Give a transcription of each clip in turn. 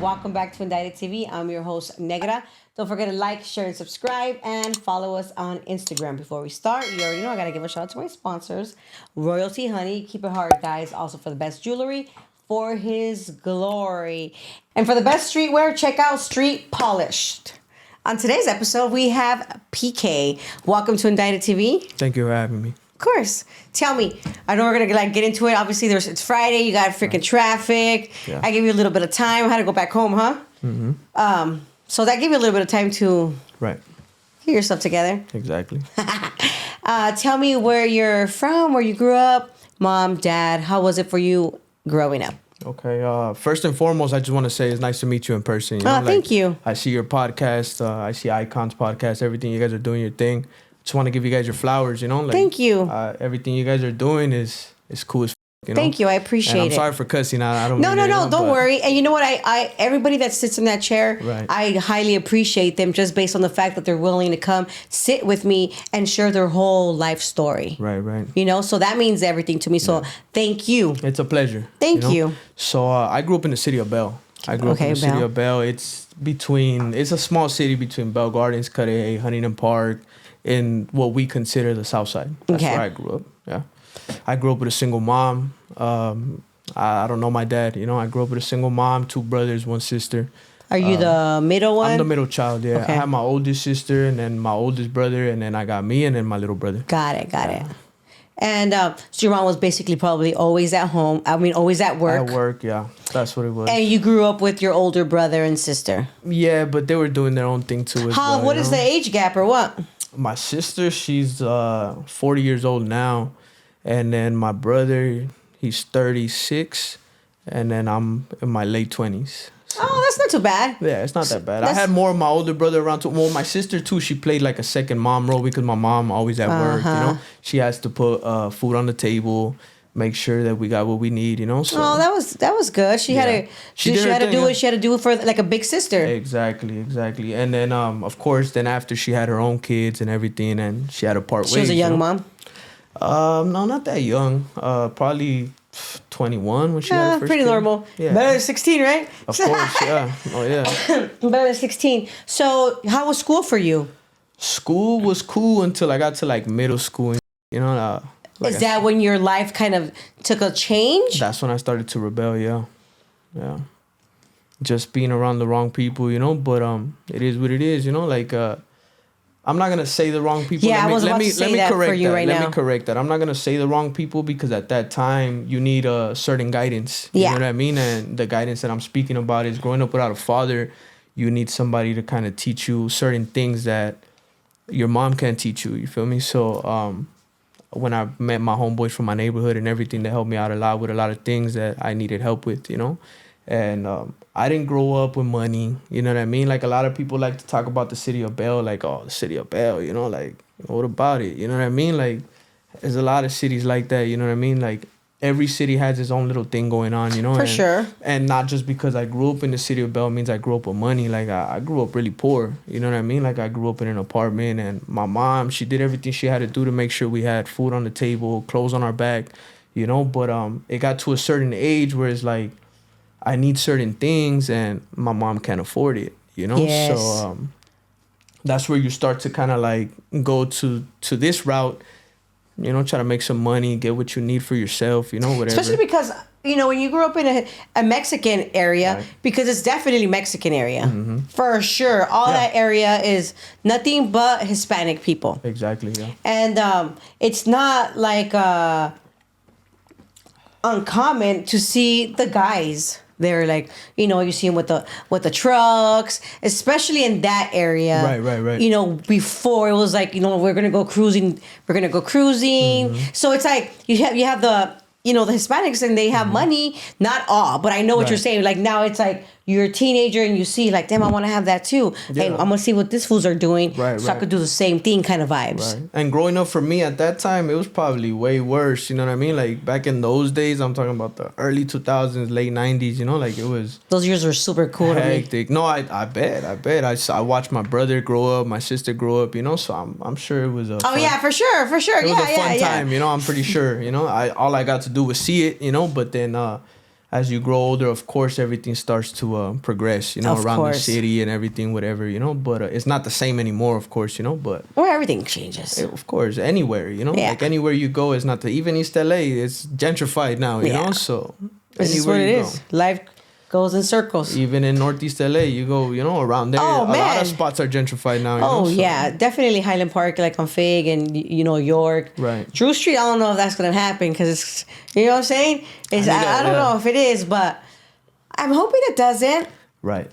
Welcome back to Indicted TV. I'm your host, Negra. Don't forget to like, share, and subscribe, and follow us on Instagram. Before we start, you already know I got to give a shout out to my sponsors, Royalty Honey. Keep it hard, guys. Also for the best jewelry, for his glory. And for the best streetwear, check out Street Polished. On today's episode, we have Pkayy. Welcome to Indicted TV. Thank you for having me. Of course. Tell me. I know we're gonna get into it. Obviously, it's Friday. You got freaking traffic. Yeah. I gave you a little bit of time. I had to go back home, huh? Mm-hmm. So that gave you a little bit of time to get yourself together. Exactly. Tell me where you're from, where you grew up, mom, dad. How was it for you growing up? Okay. First and foremost, I just want to say it's nice to meet you in person. You know? Thank you. I see your podcast. I see Icon's podcast. Everything you guys are doing, your thing. Just want to give you guys your flowers. You know. Like, thank you. Everything you guys are doing is cool as. You know? Thank you. I appreciate it. I'm sorry for cussing. I don't. No. Don't worry. And you know what? I everybody that sits in that chair, I highly appreciate them just based on the fact that they're willing to come sit with me and share their whole life story. Right. You know, so that means everything to me. So thank you. It's a pleasure. Thank you. So I grew up in the city of Bell. City of Bell. It's a small city between Bell Gardens, Pkayy, Huntington Park, in what we consider the South Side. That's where I grew up. Yeah. I grew up with a single mom. I don't know my dad. You know, I grew up with a single mom, 2 brothers, 1 sister. Are you the middle one? I'm the middle child, yeah. Okay. I have my oldest sister and then my oldest brother, and then I got me and then my little brother. Got it. And so your mom was basically probably always at home. I mean, always at work. At work, yeah. That's what it was. And you grew up with your older brother and sister. Yeah, but they were doing their own thing too. What is the age gap or what? My sister, she's 40 years old now. And then my brother, he's 36. And then I'm in my late 20s. So. Oh, that's not too bad. Yeah, it's not that bad. I had more of my older brother around too. Well, my sister too, she played like a second mom role because my mom always at work, you know. She has to put food on the table, make sure that we got what we need, you know. So. Oh, that was good. She had to do what she had to do for like a big sister. Exactly. And then of course, then after she had her own kids and everything, and she had to part ways. She was a young mom? No, not that young. Probably 21 when she had her first pretty kid. Normal. Yeah. Better than 16, right? Of course, yeah. Oh, yeah. Better than 16. So, how was school for you? School was cool until I got to like middle school. And, you know, is that when your life kind of took a change? That's when I started to rebel. Yeah. Just being around the wrong people, you know. But it is what it is, you know. Like I'm not gonna say the wrong people. Yeah, I was about to say that for you right now. Let me correct that. I'm not gonna say the wrong people because at that time you need a certain guidance. You know what I mean? And the guidance that I'm speaking about is growing up without a father. You need somebody to kind of teach you certain things that your mom can't teach you. You feel me? So when I met my homeboys from my neighborhood and everything, they helped me out a lot with a lot of things that I needed help with. You know. And I didn't grow up with money, you know what I mean? Like a lot of people like to talk about the city of Bell, like, oh, the city of Bell, you know, like, what about it? You know what I mean? Like, there's a lot of cities like that, you know what I mean? Like, every city has its own little thing going on, you know? For sure. And not just because I grew up in the city of Bell means I grew up with money. Like, I grew up really poor, you know what I mean? Like, I grew up in an apartment, and my mom, she did everything she had to do to make sure we had food on the table, clothes on our back, you know? But it got to a certain age where it's like, I need certain things and my mom can't afford it, you know? Yes. So that's where you start to kind of like go to this route, you know, try to make some money, get what you need for yourself, you know, whatever. Especially because, you know, when you grew up in a Mexican area, because it's definitely Mexican area, for sure. All that area is nothing but Hispanic people. Exactly, yeah. And it's not like uncommon to see the guys. They're like, you know, you see them with the trucks, especially in that area. Right. You know, before it was like, you know, we're gonna go cruising. So it's like you have the, you know, the Hispanics and they have money. Not all, but I know what you're saying. Like now it's like you're a teenager and you see like, damn, I want to have that too. Yeah. Hey, I'm gonna see what these fools are doing, so I could do the same thing, kind of vibes. Right. And growing up for me at that time, it was probably way worse. You know what I mean? Like back in those days, I'm talking about the early 2000s, late 90s. You know, like it was. Those years were super cool hectic. To me. No, I bet. I watched my brother grow up, my sister grow up. You know, so I'm sure it was a. Oh yeah, for sure. It was a fun time. You know, I'm pretty sure. You know, all I got to do was see it. You know, but then. as you grow older, of course, everything starts to progress, around the city and everything, whatever, but it's not the same anymore, of course, but. Well, everything changes. Of course, anywhere, like anywhere you go, it's not even East LA, it's gentrified now, you know, so. This is what it is. Life goes in circles. Even in Northeast LA, you go, around there. A lot of spots are gentrified now. Yeah, definitely Highland Park, like on Fig and York. Right. Drew Street, I don't know if that's gonna happen because it's, you know what I'm saying? I don't know if it is, but I'm hoping it doesn't. Right.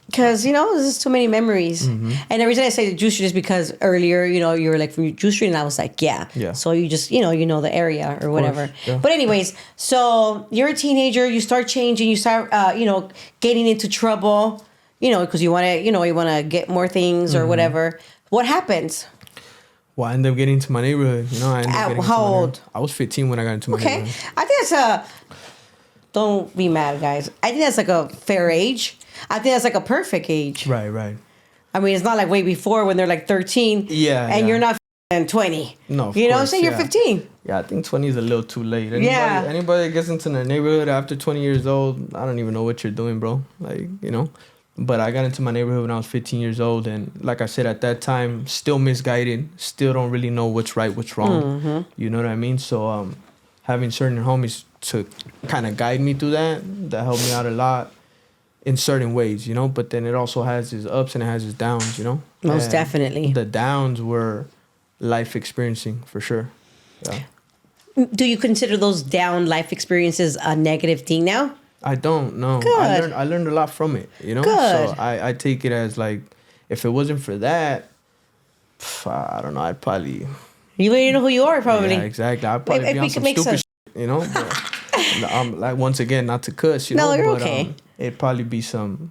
Because, there's too many memories. Mm-hmm. And the reason I say Drew Street is because earlier, you were like from Drew Street, and I was like, yeah. So you just, you know the area or whatever. Yeah. But anyways, so you're a teenager, you start changing, you start, getting into trouble, because you want to get more things or whatever. What happens? Well, I ended up getting into my neighborhood. How old? I was 15 when I got into my neighborhood. I think that's don't be mad, guys. I think that's like a fair age. I think that's like a perfect age. Right. I mean, it's not like way before when they're like 13. Yeah. And you're not 20. No, you know what I'm saying? You're 15. Yeah, I think 20 is a little too late. Anybody that gets into their neighborhood after 20 years old, I don't even know what you're doing, bro. Like, But I got into my neighborhood when I was 15 years old. And like I said, at that time, still misguided. Still don't really know what's right, what's wrong. Mm-hmm. You know what I mean? So having certain homies to kind of guide me through that helped me out a lot. In certain ways, but then it also has its ups and it has its downs, Most definitely. The downs were life experiencing for sure. Yeah. Do you consider those down life experiences a negative thing now? I don't know. Good. I learned a lot from it, Good. So I take it as like, if it wasn't for that, I don't know, I'd probably. You wouldn't know who you are, probably. Yeah, exactly. I'd probably be on some stupid shit, But, like, once again, not to cuss, No, you're okay. It'd probably be some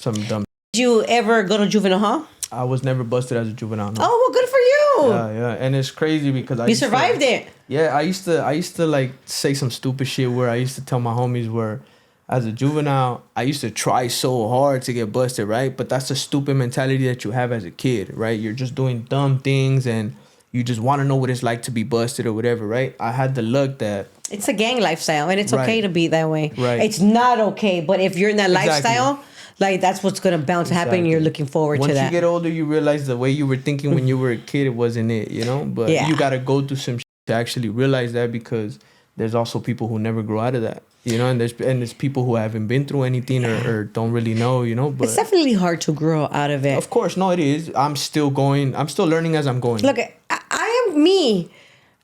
dumb. Did you ever go to juvenile hall? I was never busted as a juvenile. No. Oh, well, good for you. Yeah, and it's crazy because you survived it. Yeah, I used to like say some stupid shit where I used to tell my homies where, as a juvenile, I used to try so hard to get busted, right? But that's the stupid mentality that you have as a kid, right? You're just doing dumb things and you just want to know what it's like to be busted or whatever, right? I had the luck that... It's a gang lifestyle, and it's okay to be that way. Right. It's not okay, but if you're in that lifestyle, like, that's what's going to bound to happen, and you're looking forward to that. Once you get older, you realize the way you were thinking when you were a kid, it wasn't it, But you got to go through some shit to actually realize that, because there's also people who never grow out of that, and there's people who haven't been through anything or don't really know, But it's definitely hard to grow out of it. Of course, no, it is. I'm still learning as I'm going. Look, I am me.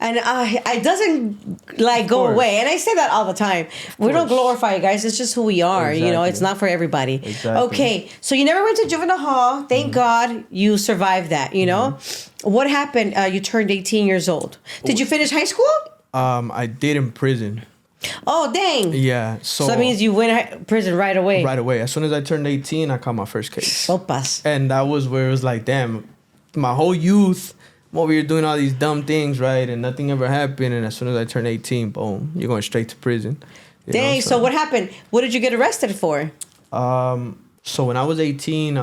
And it doesn't go away. And I say that all the time. We don't glorify it, guys. It's just who we are. Exactly. It's not for everybody. Exactly. Okay. So you never went to juvenile hall. Thank God you survived that, What happened? You turned 18 years old. Did you finish high school? I did in prison. Oh, dang. Yeah. So that means you went to prison right away. Right away. As soon as I turned 18, I caught my first case. Sopas. And that was where it was like, damn, my whole youth... I'm over here doing all these dumb things, right? And nothing ever happened. And as soon as I turned 18, boom, you're going straight to prison. Dang, so what happened? What did you get arrested for? So when I was 18,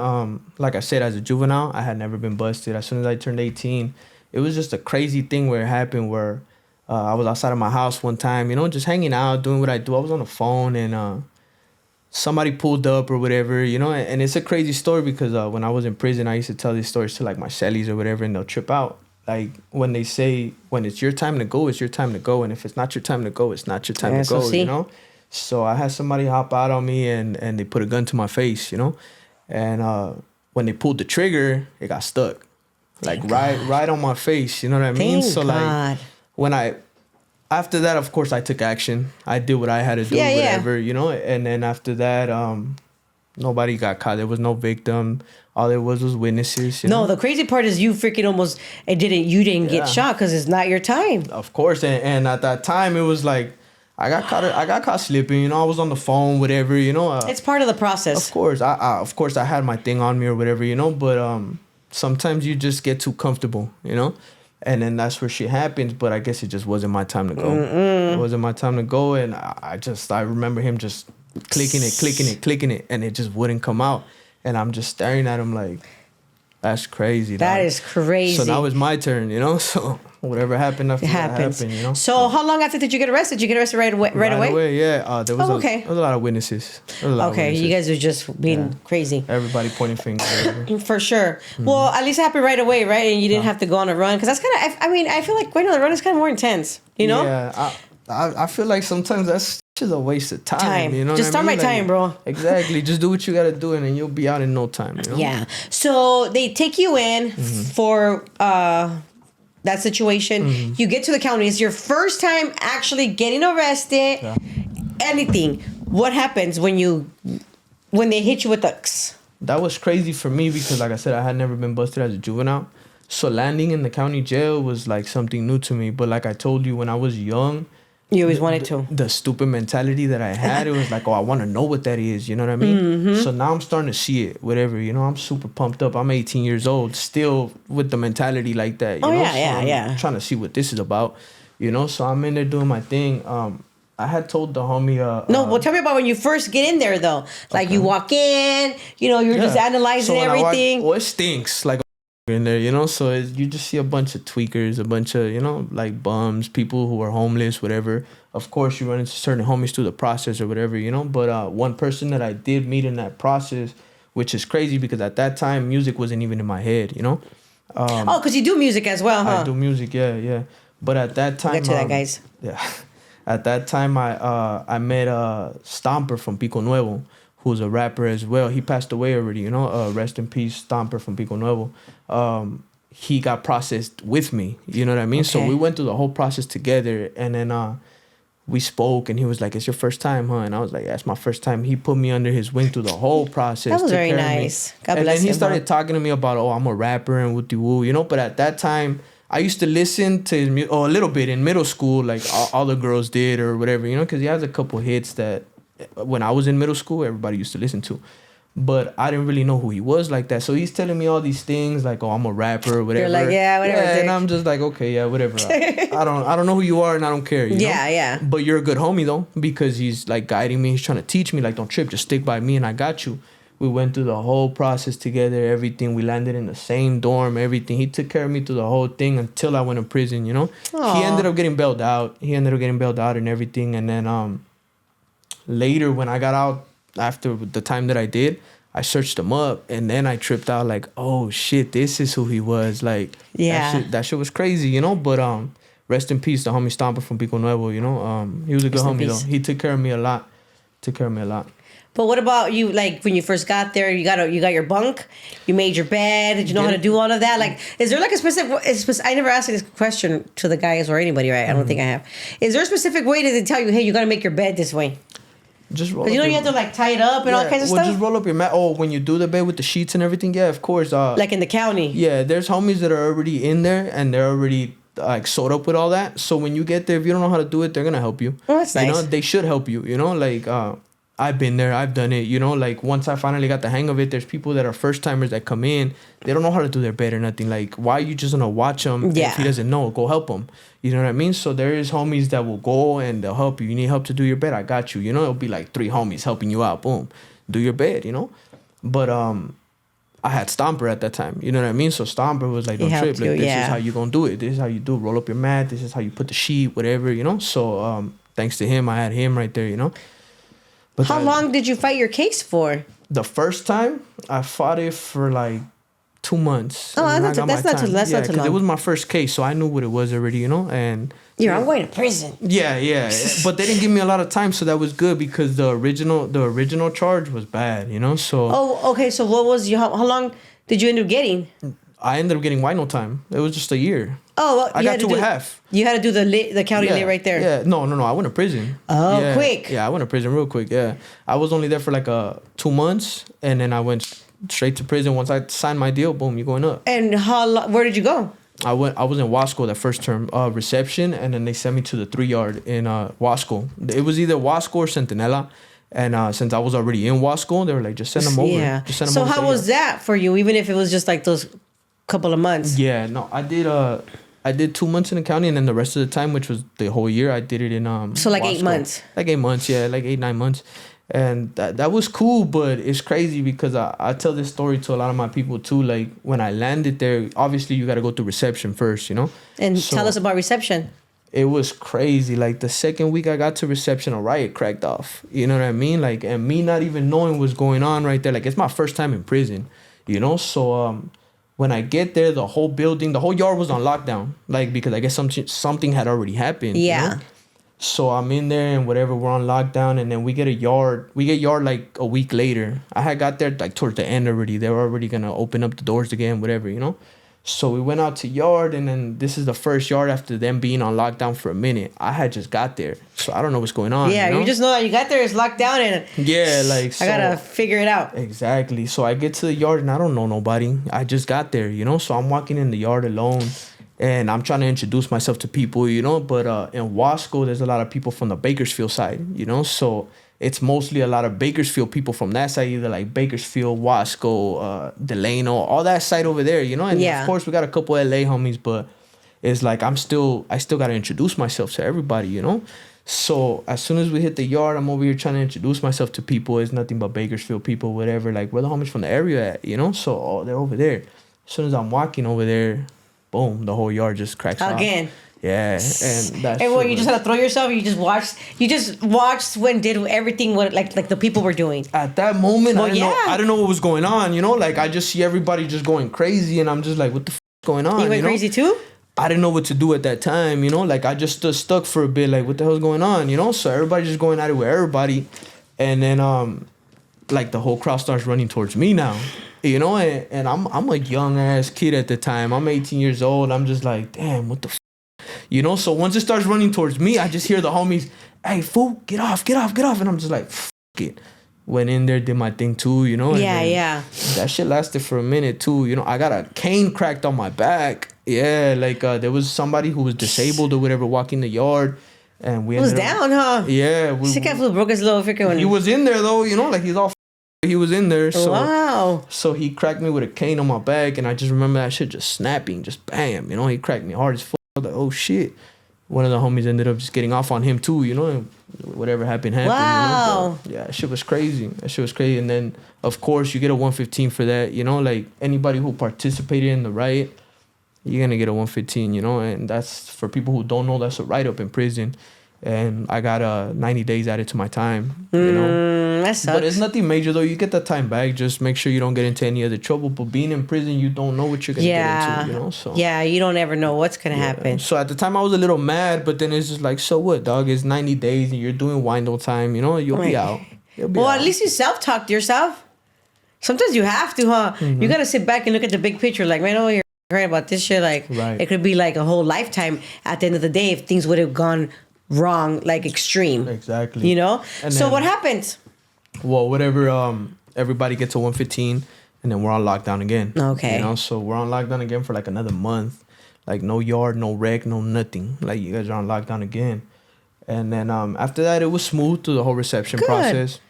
like I said, as a juvenile, I had never been busted. As soon as I turned 18, it was just a crazy thing where it happened where I was outside of my house one time, just hanging out, doing what I do. I was on the phone and somebody pulled up or whatever, and it's a crazy story because when I was in prison, I used to tell these stories to like my Cellys or whatever, and they'll trip out. Like when they say, when it's your time to go, it's your time to go. And if it's not your time to go, it's not your time to go, So I had somebody hop out on me and they put a gun to my face, And when they pulled the trigger, it got stuck. Like right on my face, you know what I mean? Thank God. Like after that, of course, I took action. I did what I had to do, whatever, And then after that, nobody got caught. There was no victim. All there was witnesses. No, the crazy part is you freaking almost you didn't get shot because it's not your time. Of course, and at that time it was like I got caught slipping. I was on the phone, whatever. It's part of the process. Of course, I had my thing on me or whatever. But sometimes you just get too comfortable. And then that's where shit happens. But I guess it just wasn't my time to go. It wasn't my time to go. And I remember him just clicking it. And it just wouldn't come out. And I'm just staring at him like, that's crazy. That is crazy. So now it's my turn, So whatever happened after It that happens. happened, you know. So how long after did you get arrested? Did you get arrested right away? Right away? Yeah. There was okay. there was a lot of witnesses. There was a lot of Okay, witnesses. you guys are just being crazy. Everybody pointing fingers. Whatever. For sure. Well, at least it happened right away, right? And you didn't have to go on a run because that's kind of. I mean, I feel like going on a run is kind of more intense. You know? Yeah. I feel like sometimes that's just a waste of time. You know, just start my time, bro. Exactly. Just do what you gotta do, and then you'll be out in no time. You know? Yeah. So they take you in for that situation. You get to the county. It's your first time actually getting arrested. Yeah. Anything. What happens when they hit you with the? That was crazy for me because, like I said, I had never been busted as a juvenile. So landing in the county jail was like something new to me. But like I told you, when I was young, You always wanted to. The stupid mentality that I had, it was like, oh, I want to know what that is. You know what I mean? So now I'm starting to see it, whatever. You know, I'm super pumped up. I'm 18 years old, still with the mentality like that. You know? Yeah. Trying to see what this is about, you know? So I'm in there doing my thing. I had told the homie... well, tell me about when you first get in there, though. Like, you walk in, you know, you're just analyzing everything. It stinks, like, in there, you know? So you just see a bunch of tweakers, a bunch of, you know, like, bums, people who are homeless, whatever. Of course, you run into certain homies through the process or whatever, you know? But one person that I did meet in that process, which is crazy because at that time, music wasn't even in my head, you know? Because you do music as well, huh? I do music, yeah. But at that time... We'll get to that, guys. Yeah. At that time, I met Stomper from Pico Nuevo, who's a rapper as well. He passed away already, you know. Rest in peace, Stomper from Pico Nuevo. He got processed with me, you know what I mean? Okay. So we went through the whole process together, and then we spoke, and he was like, "It's your first time, huh?" And I was like, "That's my first time." He put me under his wing through the whole process. That was very nice. God bless him. And then he started talking to me about, "Oh, I'm a rapper and wooty woo," you know. But at that time, I used to listen to his music, a little bit in middle school, like all the girls did or whatever, you know, because he has a couple hits that when I was in middle school, everybody used to listen to. But I didn't really know who he was like that. So he's telling me all these things like, "Oh, I'm a rapper," or whatever. You're like, yeah, whatever. Yeah, and I'm just like, okay, yeah, whatever. I don't know who you are, and I don't care. You know? Yeah. But you're a good homie though, because he's like guiding me. He's trying to teach me, like, don't trip, just stick by me, and I got you. We went through the whole process together, everything. We landed in the same dorm, everything. He took care of me through the whole thing until I went to prison, you know? Aww. He ended up getting bailed out. And everything. And then later when I got out, after the time that I did, I searched him up. And then I tripped out like, oh, shit, this is who he was. Like, yeah, that shit was crazy, you know? But rest in peace, the homie Stomper from Pico Nuevo, you know? He was a good homie, though. He took care of me a lot. But what about you? Like when you first got there, you got your bunk, you made your bed. Did you know how to do all of that? Like, is there like a specific? I never asked this question to the guys or anybody, right? I don't think I have. Is there a specific way that they tell you, hey, you got to make your bed this way? Just roll. Because you know you have to like tie it up and all kinds of stuff. Just roll up your mat. Oh, when you do the bed with the sheets and everything, yeah, of course. Like in the county. Yeah, there's homies that are already in there and they're already like sewed up with all that. So when you get there, if you don't know how to do it, they're gonna help you. Oh, that's nice. You know, they should help you. You know, like I've been there, I've done it, you know, like once I finally got the hang of it, there's people that are first timers that come in, they don't know how to do their bed or nothing. Like, why are you just gonna watch him? Yeah. If he doesn't know, go help him. You know what I mean? So there is homies that will go and they'll help you. You need help to do your bed, I got you. You know, it'll be like 3 homies helping you out. Boom, do your bed, you know? But I had Stomper at that time. You know what I mean? So Stomper was like, don't trip. Like, this is how you gonna do it. This is how you do it. Roll up your mat. This is how you put the sheet, whatever, you know? So thanks to him, I had him right there, you know? But how long did you fight your case for? The first time, I fought it for like 2 months. Oh, that's not too long. Because it was my first case, so I knew what it was already, you know? And I'm going to prison. Yeah. But they didn't give me a lot of time, so that was good because the original charge was bad, you know? So. Oh, okay. So what was how long did you end up getting? I ended up getting wino time. It was just a year. Oh, well, I got 2.5. You had to do the county lit right there. Yeah, no. I went to prison. Oh, yeah, quick. Yeah, I went to prison real quick. Yeah, I was only there for like 2 months, and then I went straight to prison. Once I signed my deal, boom, you're going up. And where did you go? I was in Wasco that first term, reception, and then they sent me to the 3-yard in Wasco. It was either Wasco or Centinela. And since I was already in Wasco, they were like, just send them over. Yeah. Just send them so over how was that for you? Even if it was just like those couple of months? Yeah, no, I did 2 months in the county, and then the rest of the time, which was the whole year, I did it in so like Wasco. 8 months. Like 8 months, yeah, like 8-9 months. And that was cool, but it's crazy because I tell this story to a lot of my people too. Like when I landed there, obviously you got to go through reception first, you know? And So tell us about reception. it was crazy. Like the second week I got to reception, a riot cracked off. You know what I mean? Like, and me not even knowing what's going on right there. Like it's my first time in prison, you know? So when I get there, the whole building, the whole yard was on lockdown. Like because I guess something had already happened. Yeah. You know? So I'm in there and whatever, we're on lockdown, and then we get yard like a week later. I had got there like towards the end already. They were already gonna open up the doors again, whatever, you know. So we went out to yard, and then this is the first yard after them being on lockdown for a minute. I had just got there, so I don't know what's going on. Yeah, you know? you just know that you got there, it's locked down, and yeah, like so, I gotta figure it out. Exactly. So I get to the yard and I don't know nobody. I just got there, you know. So I'm walking in the yard alone. And I'm trying to introduce myself to people, you know. But in Wasco, there's a lot of people from the Bakersfield side, you know. So it's mostly a lot of Bakersfield people from that side, either like Bakersfield, Wasco, Delano, all that side over there, you know. And of course, we got a couple LA homies, but it's like I still got to introduce myself to everybody, you know. So as soon as we hit the yard, I'm over here trying to introduce myself to people. It's nothing but Bakersfield people, whatever. Like, where the homies from the area at, you know. So they're over there. As soon as I'm walking over there, boom, the whole yard just cracks off. Again. Yeah, and that's. And what, you just had to throw yourself? You just watched when did everything what like the people were doing. At that moment, I didn't know what was going on. You know, like I just see everybody just going crazy, and I'm just like, what the f is going on? You went crazy too? I didn't know what to do at that time. You know, like I just stood stuck for a bit. Like, what the hell's going on? You know, so everybody just going at it with everybody, and then like the whole crowd starts running towards me now. You know, and I'm a young ass kid at the time. I'm 18 years old. I'm just like, damn, what the f? You know, so once it starts running towards me, I just hear the homies, hey, fool, get off. And I'm just like, f it. Went in there, did my thing too, you know. Yeah. That shit lasted for a minute too. You know, I got a cane cracked on my back. Yeah, like there was somebody who was disabled or whatever walking the yard. And we was down, huh? Yeah. Sick guy broke his little freaking. He was in there though, you know, like he's all he was in there. So, wow. So he cracked me with a cane on my back, and I just remember that shit just snapping, just bam. You know, he cracked me hard as fuck. I was like, oh shit. One of the homies ended up just getting off on him too, you know, and whatever happened. Wow. You know? Yeah, that shit was crazy. And then, of course, you get a 115 for that, you know, like anybody who participated in the riot, you're going to get a 115, you know, and that's for people who don't know, that's a write-up in prison. And I got 90 days added to my time, you know. That sucks. But it's nothing major, though. You get that time back. Just make sure you don't get into any other trouble. But being in prison, you don't know what you're going to get into, you know. So yeah, you don't ever know what's going to happen. So at the time, I was a little mad. But then it's just like, so what, dog? It's 90 days and you're doing window time. You know, you'll be out. At least you self-talk to yourself. Sometimes you have to, huh? Mm-hmm. You got to sit back and look at the big picture. Like, man, oh, you're right about this shit. Like, It could be like a whole lifetime at the end of the day if things would have gone wrong, like extreme. Exactly. You know? And so then, what happened? Well, whatever, everybody gets a 115 and then we're on lockdown again. Okay. You know, so we're on lockdown again for like another month. Like no yard, no rec, no nothing. Like you guys are on lockdown again. And then after that, it was smooth through the whole reception process.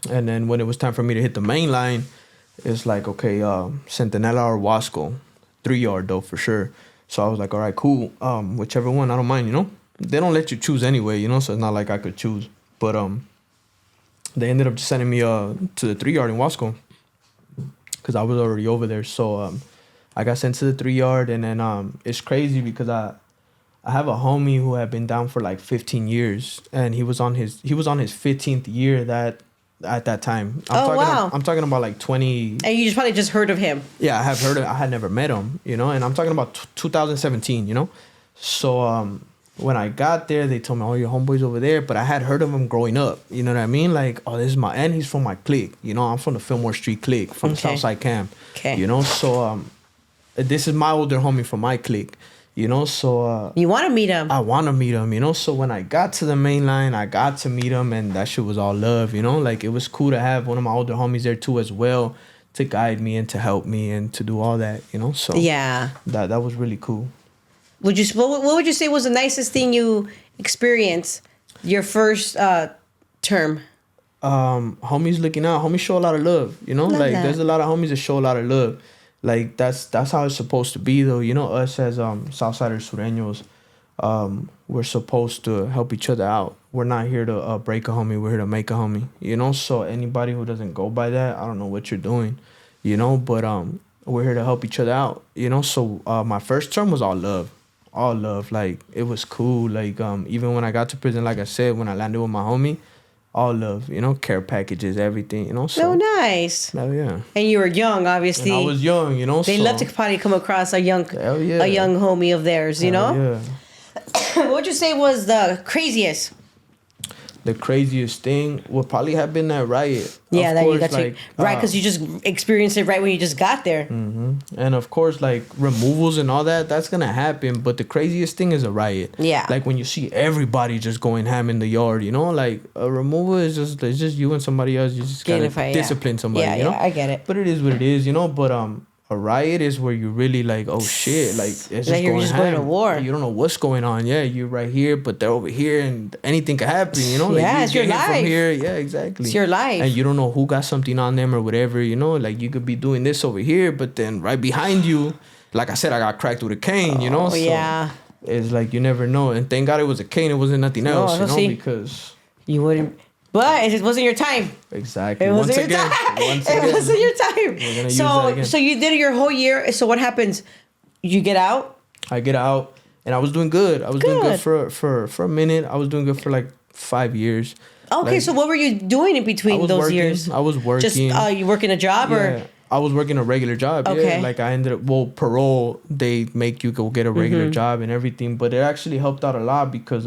And then when it was time for me to hit the main line, it's like, okay, Centinela or Wasco. 3 yard though, for sure. So I was like, all right, cool. Whichever one, I don't mind, you know. They don't let you choose anyway, you know, so it's not like I could choose. But they ended up just sending me to the 3 yard in Wasco because I was already over there. So I got sent to the 3 yard, and then it's crazy because I have a homie who had been down for like 15 years, and he was on his 15th year at that time. I'm talking about like 20. And you probably just heard of him. Yeah, I have heard of. I had never met him, you know, and I'm talking about 2017, you know. So when I got there, they told me, oh, your homeboy's over there. But I had heard of him growing up. You know what I mean? Like, oh, this is and he's from my clique. You know, I'm from the Fillmore Street clique, from Southside Camp. Okay. You know, so this is my older homie from my clique. You know, so... you want to meet him. I want to meet him, you know. So when I got to the main line, I got to meet him, and that shit was all love, you know. Like, it was cool to have one of my older homies there, too, as well, to guide me and to help me and to do all that, you know. So yeah, that was really cool. What would you say was the nicest thing you experienced your first term? Homies looking out. Homies show a lot of love, you know. Like there's a lot of homies that show a lot of love. Like that's how it's supposed to be, though. You know, us as Southsiders, Sureños, we're supposed to help each other out. We're not here to break a homie. We're here to make a homie. You know, so anybody who doesn't go by that, I don't know what you're doing. You know, but we're here to help each other out. You know, so my first term was all love. All love. Like, it was cool. Like, even when I got to prison, like I said, when I landed with my homie, all love, you know, care packages, everything, you know. So nice. Hell yeah. And you were young, obviously. And I was young, you know. They love to probably come across a young homie of theirs, you know. Yeah. What would you say was the craziest? The craziest thing would probably have been that Riot. Yeah, of that course, you got like, to right, because you just experienced it right when you just got there. Mm-hmm. And of course, like, removals and all that, that's gonna happen. But the craziest thing is a riot. Yeah. Like, when you see everybody just going ham in the yard, you know, like, a removal is just, it's just you and somebody else. You just gotta discipline somebody. Yeah, you know? yeah, I get it. But it is what it is, you know. But a riot is where you really like, oh shit, like, it's just like you're going just ham. going to war. You don't know what's going on. Yeah, you're right here, but they're over here, and anything could happen. You know, like, yeah, you it's your get hit life. from here. Yeah, exactly. It's your life, and you don't know who got something on them or whatever. You know, like, you could be doing this over here, but then right behind you, like I said, I got cracked with a cane. You know, so yeah. It's like you never know. And thank God it was a cane. It wasn't nothing else. You know, see, because you wouldn't. But it wasn't your time. Exactly. It wasn't your time. It wasn't your time. We're gonna use that again. So you did it your whole year. So what happens? You get out? I get out, and I was doing good. I was doing good for a minute. I was doing good for like 5 years. Okay, like, so what were you doing in between those years? I was working. Just you working a job or? I was working a regular job. Okay. Yeah, like I ended up parole. They make you go get a regular job and everything, but it actually helped out a lot because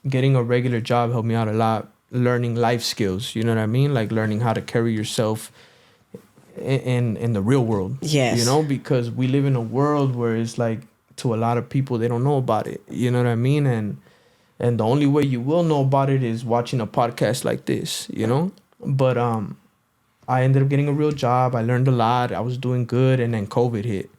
getting a regular job helped me out a lot. Learning life skills, you know what I mean? Like learning how to carry yourself in the real world. Yes. You know, because we live in a world where it's like, to a lot of people, they don't know about it. You know what I mean? And the only way you will know about it is watching a podcast like this, you know? But I ended up getting a real job. I learned a lot. I was doing good, and then COVID hit.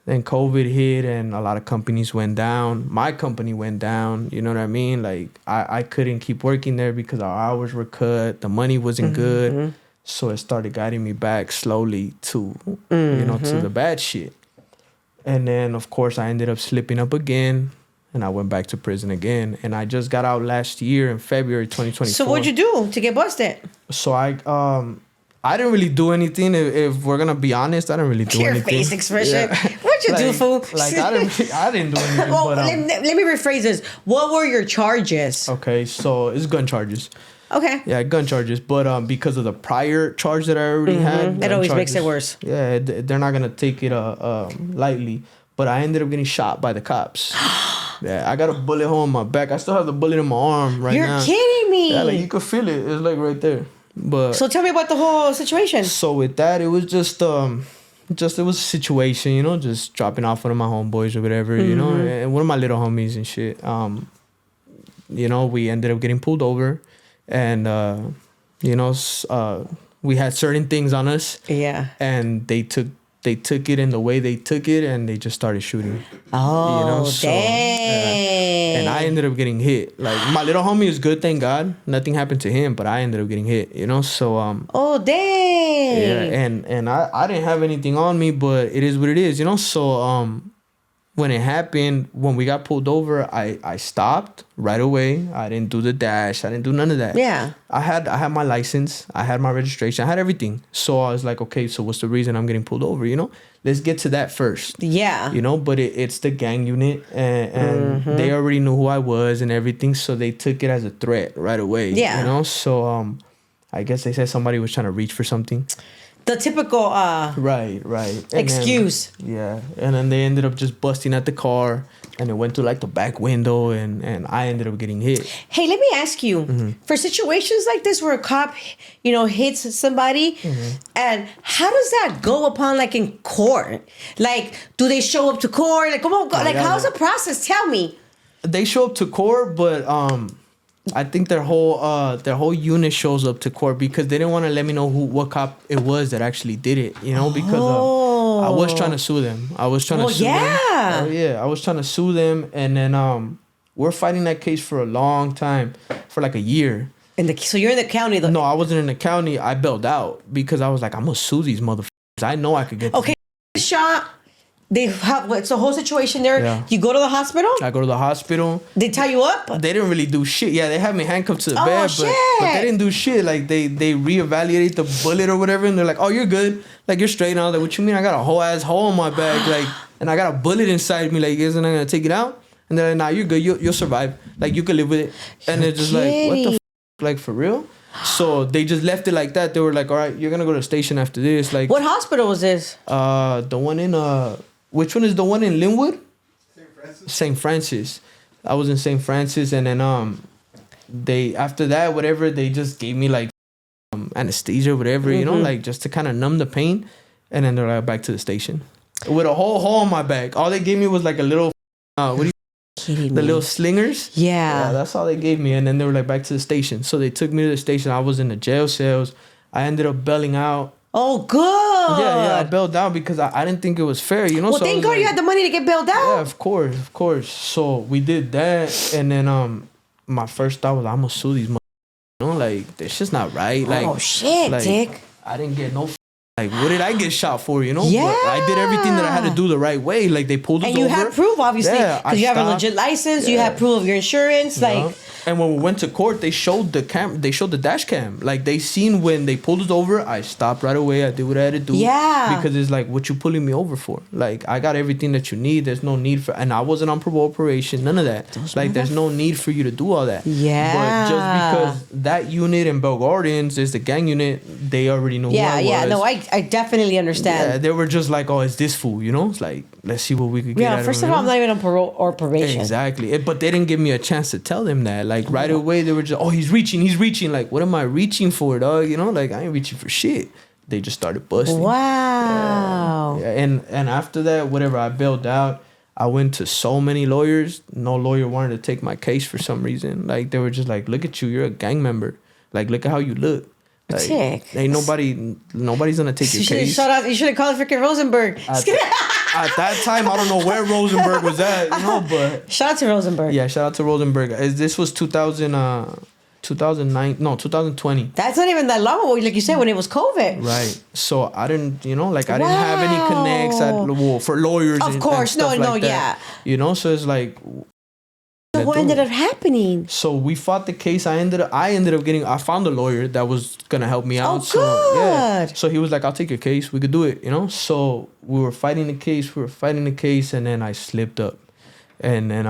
Then COVID hit, and a lot of companies went down. My company went down. You know what I mean? Like, I couldn't keep working there because our hours were cut. The money wasn't good. So it started guiding me back slowly to, you know, to the bad shit. And then, of course, I ended up slipping up again, and I went back to prison again. And I just got out last year in February 2024. So what'd you do to get busted? So I didn't really do anything. If we're gonna be honest, I didn't really do anything. Your face expression. Yeah. What'd you do, fool? Like I didn't do anything. Well, but, let me rephrase this. What were your charges? Okay, so it's gun charges. Okay. Yeah, gun charges. But because of the prior charge that I already had, it always makes it worse. Yeah, they're not gonna take it lightly. But I ended up getting shot by the cops. Yeah, I got a bullet hole in my back. I still have the bullet in my arm right now. You're kidding me. Yeah, like you could feel it. It's like right there. But so tell me about the whole situation. So with that, it was just it was a situation, you know, just dropping off one of my homeboys or whatever, you know, and one of my little homies and shit. You know, we ended up getting pulled over, and you know, we had certain things on us. Yeah. And they took it in the way they took it, and they just started shooting. Oh, you know, so, dang. And I ended up getting hit. Like, my little homie is good, thank God. Nothing happened to him, but I ended up getting hit, you know? So, oh, dang. Yeah, and I didn't have anything on me, but it is what it is, you know? So, when it happened, when we got pulled over, I stopped right away. I didn't do the dash. I didn't do none of that. Yeah. I had my license. I had my registration. I had everything. So I was like, okay, so what's the reason I'm getting pulled over, you know? Let's get to that first. Yeah. You know, but it's the gang unit, and they already knew who I was and everything, so they took it as a threat right away. Yeah. You know, so I guess they said somebody was trying to reach for something. The typical right and excuse. Then, and then they ended up just busting at the car, and it went through like the back window, and I ended up getting hit. Hey, let me ask you, for situations like this where a cop, you know, hits somebody, and how does that go upon, like, in court? Like, do they show up to court? Like, come on, like, how's the process? Tell me. They show up to court, but I think their whole unit shows up to court because they didn't want to let me know what cop it was that actually did it, you know, because I was trying to sue them. I was trying to sue them. Oh, yeah, I was trying to sue them, and then we're fighting that case for a long time, for like a year. So you're in the county, though? No, I wasn't in the county. I bailed out because I was like, I'm gonna sue these motherfuckers. I know I could get. Okay, shot. They have what's the whole situation there? Yeah. You go to the hospital. I go to the hospital. They tie you up. They didn't really do shit. Yeah, they had me handcuffed to the bed, but they didn't do shit. Like they reevaluate the bullet or whatever, and they're like, "Oh, you're good. Like you're straight." And I was like, "What you mean? I got a whole ass hole in my back, like, and I got a bullet inside me. Like, isn't I gonna take it out?" And they're like, "Nah, you're good. You'll survive. Like you can live with it." And they're just like, "What the like for real?" So they just left it like that. They were like, "All right, you're gonna go to the station after this." Like, what hospital was this? The one in which one is the one in Linwood? St. Francis. I was in St. Francis, and then they after that whatever they just gave me like anesthesia or whatever, you know, like just to kind of numb the pain, and then they're like back to the station with a whole hole in my back. All they gave me was like a little little slingers. Yeah, that's all they gave me, and then they were like back to the station. So they took me to the station. I was in the jail cells. I ended up bailing out. Oh, good. Yeah, I bailed out because I didn't think it was fair, you know. Well, so thank God you had the money to get bailed out. Yeah, of course. So we did that, and then my first thought was, I'm gonna sue these motherfuckers. You know, like this just not right. Like, oh shit, like, Dick. I didn't get no. Like, what did I get shot for? You know, yeah. But I did everything that I had to do the right way. Like they pulled us over, and you had proof, obviously, because you have a legit license. Yeah. You have proof of your insurance, like. And when we went to court, they showed the They showed the dash cam. Like they seen when they pulled us over. I stopped right away. I did what I had to do. Yeah. Because it's like, what you pulling me over for? Like I got everything that you need. There's no need for. And I wasn't on parole operation. None of that. There's no need for you to do all that. Yeah. But just because that unit in Bell Gardens is the gang unit, they already know. Yeah, who I was. No, I definitely understand. Yeah, they were just like, oh, it's this fool, you know? It's like, let's see what we could get out of him. Yeah, first of all, I'm not even on parole or probation. Exactly. But they didn't give me a chance to tell them that. Like, right away, they were just, oh, he's reaching. Like, what am I reaching for, dog? You know, like, I ain't reaching for shit. They just started busting. Wow. Yeah. And after that, whatever, I bailed out. I went to so many lawyers. No lawyer wanted to take my case for some reason. Like, they were just like, look at you. You're a gang member. Like, look at how you look. Like, Sick. Ain't nobody's gonna take your case. You should have called freaking Rosenberg. At that time, I don't know where Rosenberg was at, you know, but... Shout out to Rosenberg. Yeah, shout out to Rosenberg. This was 2009, no, 2020. That's not even that long ago, like you said, when it was COVID. Right. So I didn't, you know, like I didn't have any connects for lawyers. Of course, and stuff like that, yeah. You know, so it's like... So what ended up happening? So we fought the case. I found a lawyer that was gonna help me out. Oh, good. Yeah. So he was like, I'll take your case. We could do it, you know? So we were fighting the case, and then I slipped up. And then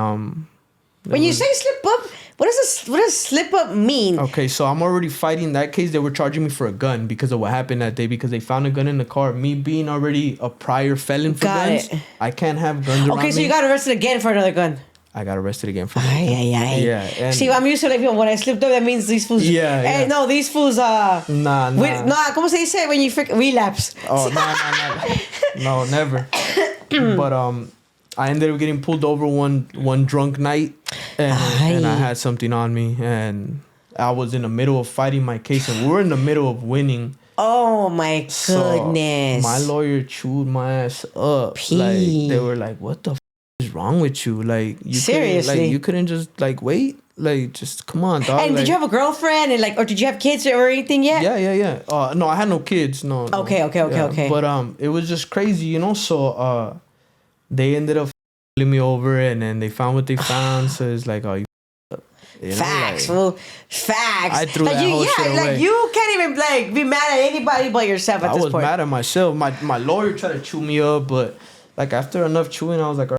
when you say slip up, what does slip up mean? Okay, so I'm already fighting that case. They were charging me for a gun because of what happened that day, because they found a gun in the car. Me being already a prior felon for guns, I can't have guns around me. Okay, so you got arrested again for another gun. I got arrested again for Yeah. See, I'm used to like when I slipped up, that means these fools. Yeah. Hey, no, these fools. Nah. ¿Cómo se dice when you relapse? Oh, no, never. But I ended up getting pulled over one drunk night, and I had something on me, and I was in the middle of fighting my case, and we were in the middle of winning. Oh my goodness! So my lawyer chewed my ass up. Like they were like, "What the is wrong with you? Like you seriously? You couldn't just like wait? Like just come on, dog." And did you have a girlfriend and or did you have kids or anything yet? Yeah. No, I had no kids. No. Okay. But it was just crazy, you know. So they ended up pulling me over, and then they found what they found. So it's like, oh, you know, facts, fool. Facts. I threw that whole shit away. Like you can't even like be mad at anybody but yourself at this point. I was mad at myself. My lawyer tried to chew me up, but like after enough chewing, I was like,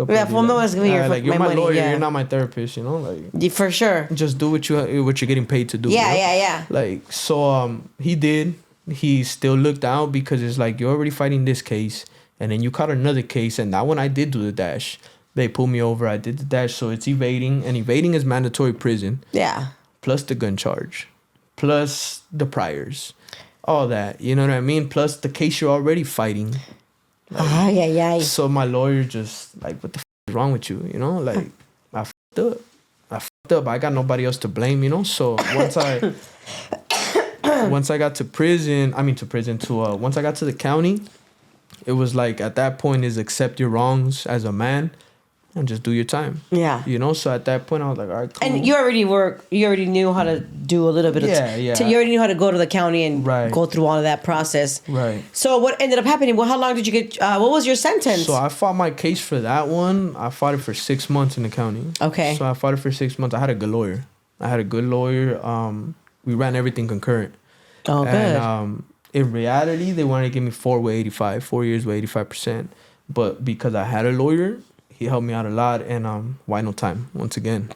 yeah, for no one's gonna be like you're my money, lawyer, yeah. You're not my therapist, you know, like for sure. Just do what you're getting paid to do. Yeah, you know? yeah. Like so, he did. He still looked out because it's like you're already fighting this case, and then you caught another case, and that one I did do the dash. They pulled me over. I did the dash, so it's evading, and evading is mandatory prison. Yeah. Plus the gun charge, plus the priors, all that. You know what I mean? Plus the case you're already fighting. Like, so my lawyer just like, what the is wrong with you? You know, like I fucked up. I got nobody else to blame. You know, so once I got to prison, once I got to the county, it was like at that point is accept your wrongs as a man, and just do your time. Yeah. You know, so at that point I was like, all right, cool. And you already knew how to do a little bit of... you already knew how to go to the county and go through all of that process. Right. So what ended up happening? Well, how long did you get... what was your sentence? So I fought my case for that one. I fought it for 6 months in the county. Okay. So I fought it for 6 months. I had a good lawyer. We ran everything concurrent. Oh, good. And in reality, they wanted to give me 4 years with 85%. But because I had a lawyer, he helped me out a lot. And why no time? Once again.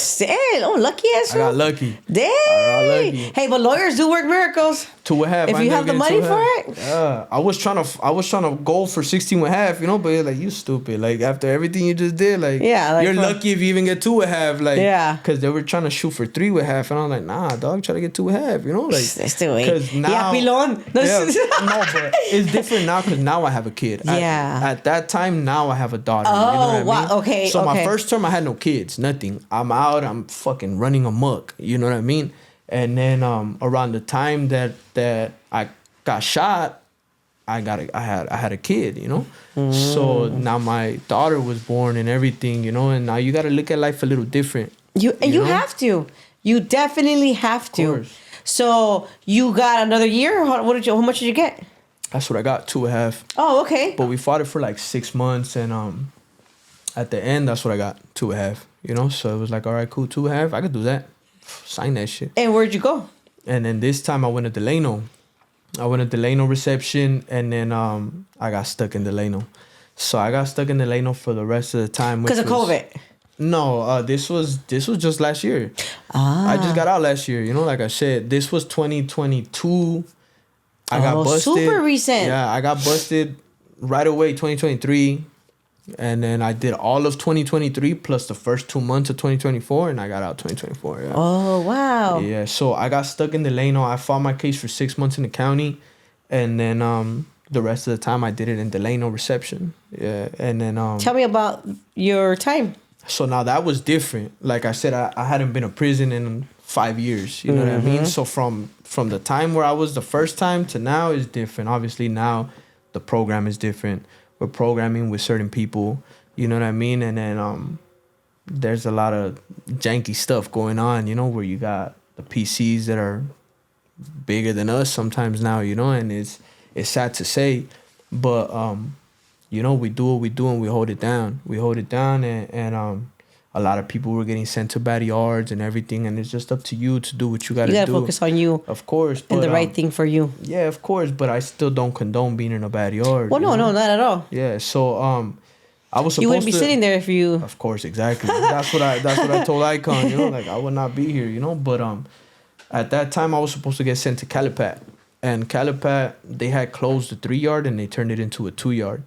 Lucky ass. I got lucky. Dang. I got lucky. Hey, but lawyers do work miracles. 2.5. If you have the money for it. Yeah. I was trying to go for 16.5, you know, but you're like, you stupid. Like after everything you just did, like, you're lucky if you even get 2.5. Like, because they were trying to shoot for 3.5, and I'm like, nah, dog, try to get 2.5. You know, like, still because now, no, but it's different now because now I have a kid. At that time, now I have a daughter. Oh, you know what I mean? Okay. So my first term, I had no kids, nothing. I'm out. I'm fucking running amok. You know what I mean? And then around the time that I got shot, I had a kid, you know. So now my daughter was born and everything, you know. And now you got to look at life a little different. You have to. You definitely have to. So you got another year. How much did you get? That's what I got, 2.5. Oh, okay. But we fought it for like 6 months, and at the end, that's what I got, 2.5. You know, so it was like, all right, cool, 2.5. I could do that. Sign that shit. And where'd you go? And then this time I went to Delano. Reception, and then I got stuck in Delano. So I got stuck in Delano for the rest of the time. Because of COVID? No, this was just last year. I just got out last year. You know, like I said, this was 2022. I got busted. Super recent. Yeah, I got busted right away, 2023. And then I did all of 2023 plus the first 2 months of 2024, and I got out 2024. Yeah. Oh, wow. Yeah, so I got stuck in Delano. I fought my case for 6 months in the county, and then the rest of the time I did it in Delano Reception. Yeah, and then tell me about your time. So now that was different. Like I said, I hadn't been to prison in 5 years. You know what I mean? So from the time where I was the first time to now is different. Obviously now the program is different. We're programming with certain people, you know what I mean? And then there's a lot of janky stuff going on, you know, where you got the PCs that are bigger than us sometimes now, you know, and it's sad to say, but you know, we do what we do and we hold it down. And a lot of people were getting sent to bad yards and everything, and it's just up to you to do what you got to do. You got to focus on you. Of course. And the right thing for you. Yeah, of course, but I still don't condone being in a bad yard. Well, no, not at all. Yeah, so I was supposed to... You wouldn't be sitting there if you... Of course, exactly. That's what I told Icon, you know, like I would not be here, you know, but at that time I was supposed to get sent to Calipat. And Calipat, they had closed the 3 yard and they turned it into a 2 yard.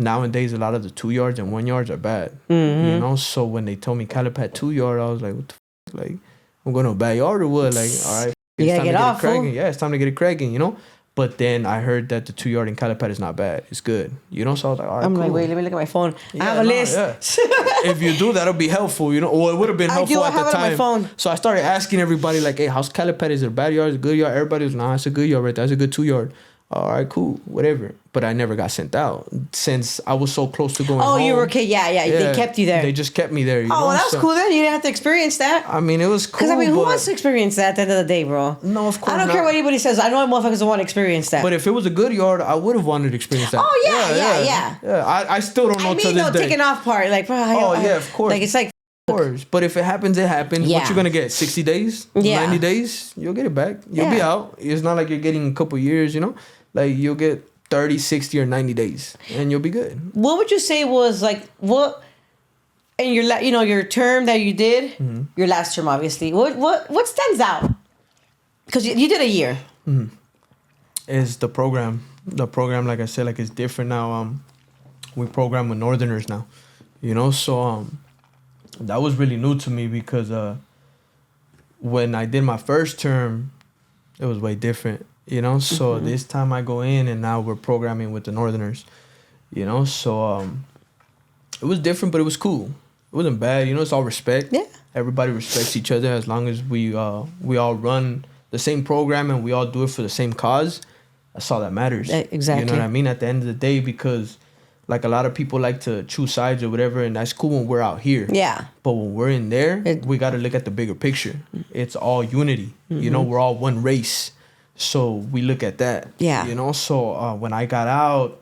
Nowadays, a lot of the 2 yards and 1 yards are bad, you know? So when they told me Calipat 2 yard, I was like, what the f***? Like, I'm going to a bad yard or what? Like, all right. You got to get off, fool. Yeah, it's time to get it cracking, you know? But then I heard that the 2 yard in Calipat is not bad. It's good, you know? So I was like, all right, I'm cool. like, wait, let me look at my phone. I have a list. Yeah. If you do, that'll be helpful, you know? Well, it would have been helpful at the time. I have it on my phone. So I started asking everybody, like, hey, how's Calipat? Is it a bad yard? Is it a good yard? Everybody was, nah, it's a good yard right there. That's a good 2 yard. All right, cool, whatever. But I never got sent out since I was so close to going home. Oh, you were okay. Yeah. They kept you there. They just kept me there. You know? Well, that was cool then. You didn't have to experience that. I mean, it was cool. Because, I mean, who wants to experience that at the end of the day, bro? No, of course I don't care what anybody says. I know motherfuckers don't want to experience that. But if it was a good yard, I would have wanted to experience that. Oh, yeah. I still don't know to this day. Taking off part. Like, bro, yeah, of course. Like, it's like... Of course. But if it happens, it happens. Yeah. What you going to get? 60 days? Yeah. 90 days? You'll get it back. You'll be out. It's not like you're getting a couple years, you know? Like, you'll get 30, 60, or 90 days, and you'll be good. What would you say was, like, what... And your term that you did, your last term, obviously, what stands out? Because you did a year. Is the program. The program, like I said, like, it's different now. We program with Northerners now, you know? So, that was really new to me because when I did my first term, it was way different, you know? So this time I go in and now we're programming with the Northerners, you know? So it was different, but it was cool. It wasn't bad, you know? It's all respect. Yeah. Everybody respects each other as long as we all run the same program and we all do it for the same cause. That's all that matters. Exactly. You know what I mean? At the end of the day, because Like, a lot of people like to choose sides or whatever, and that's cool when we're out here. Yeah. But when we're in there, we got to look at the bigger picture. It's all unity. You know, we're all one race. So we look at that. Yeah. You know, so when I got out,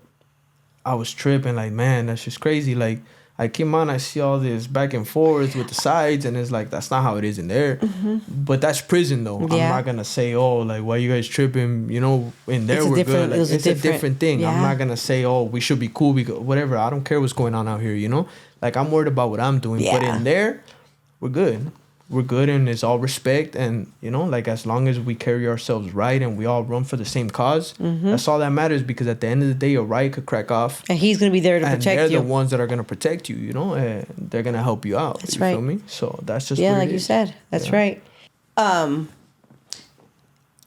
I was tripping. Like, man, that's just crazy. Like, I came on, I see all this back and forth with the sides, and it's like, that's not how it is in there. But that's prison, though. I'm not going to say, oh, like, why you guys tripping? You know, in there we're good. Like, it's a different thing. Yeah. I'm not going to say, oh, we should be cool, because whatever. I don't care what's going on out here, you know? Like, I'm worried about what I'm doing. Yeah. But in there, we're good. We're good, and it's all respect. And, you know, like, as long as we carry ourselves right and we all run for the same cause, that's all that matters, because at the end of the day, a riot could crack off. And he's going to be there to protect you. And they're the ones that are going to protect you, you know, and they're going to help you out. That's you right. Feel me? So that's just like you said. That's right. In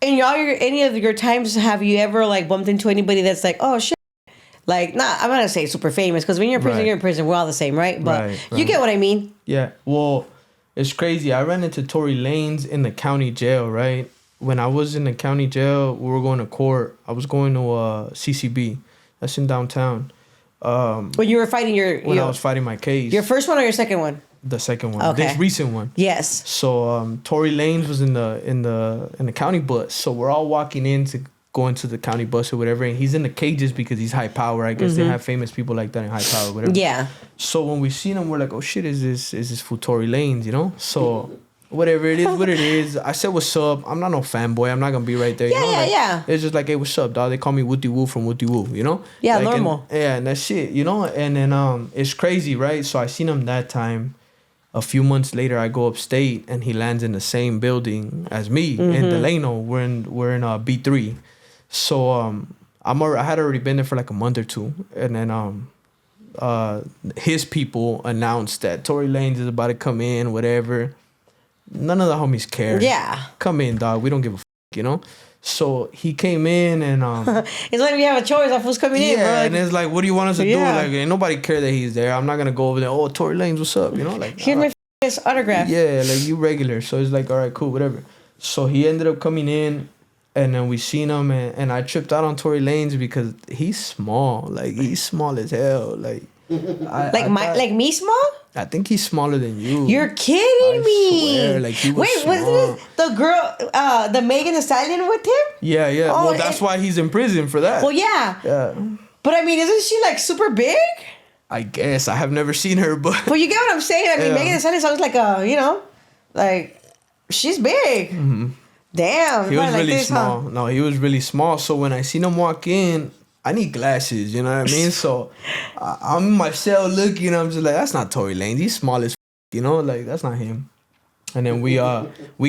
any of your times, have you ever, like, bumped into anybody that's like, oh, shit? Like, I'm not going to say super famous, because when you're in prison, you're in prison. We're all the same, right? But you get what I mean? Yeah. Well, it's crazy. I ran into Tory Lanez in the county jail, right? When I was in the county jail, we were going to court. I was going to CCB. That's in downtown. When you were fighting I was fighting my case. Your first one or your second one? The second one. Okay. This recent one. Yes. So Tory Lanez was in the county bus. So we're all walking in to go into the county bus or whatever, and he's in the cages because he's high power. I guess they have famous people like that in high power or whatever. Yeah. So when we seen him, we're like, oh shit, is this for Tory Lanez, you know? So whatever it is, what it is. I said, what's up? I'm not no fanboy. I'm not gonna be right there. You know? Yeah. It's just like, hey, what's up, dog? They call me Wooty Woo from Wooty Woo, you know? Yeah, like, normal. And that's shit, you know? And then it's crazy, right? So I seen him that time. A few months later, I go upstate, and he lands in the same building as me in Delano. We're in B3. So I had already been there for like a month or two, and then his people announced that Tory Lanez is about to come in, whatever. None of the homies care. Yeah. Come in, dog. We don't give a you know? So he came in, and it's like we have a choice of who's coming in, bro. Yeah, and it's like, what do you want us to do? Like, ain't nobody care that he's there. I'm not gonna go over there, oh, Tory Lanez, what's up? You know, like, here's my autograph. Yeah, like, you regular. So it's like, all right, cool, whatever. So he ended up coming in, and then we seen him, and I tripped out on Tory Lanez because he's small. Like, he's small as hell. Like, like me small? I think he's smaller than you. You're kidding me. Swear, like, he was Wait, small. wasn't it the girl, the Megan Thee Stallion with him? Yeah. Oh, well, that's why he's in prison for that. Well, yeah. Yeah. But I mean, isn't she like super big? I guess. I have never seen her, but... Well, you get what I'm saying? I mean, Megan Thee Stallion sounds like you know, like, she's big. Mm-hmm. Damn. He was like really this, small. Huh? No, he was really small. So when I seen him walk in, I need glasses, you know what I mean? So I'm in my cell looking, I'm just like, that's not Tory Lanez. He's small as you know? Like, that's not him. And then we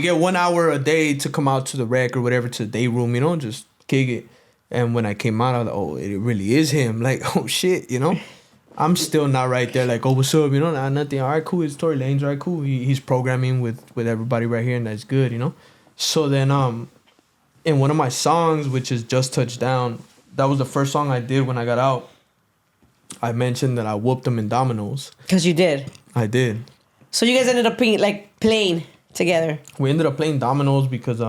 get 1 hour a day to come out to the rec or whatever, to the day room, you know, just kick it. And when I came out, I was like, oh, it really is him. Like, oh, shit, you know? I'm still not right there, like, oh, what's up, you know? Nah, nothing. All right, cool, it's Tory Lanez, all right, cool. He's programming with everybody right here, and that's good, you know? So then in one of my songs, which is Just Touched Down, that was the first song I did when I got out. I mentioned that I whooped them in dominoes. Because you did. I did. So you guys ended up being, like, playing together. We ended up playing dominoes because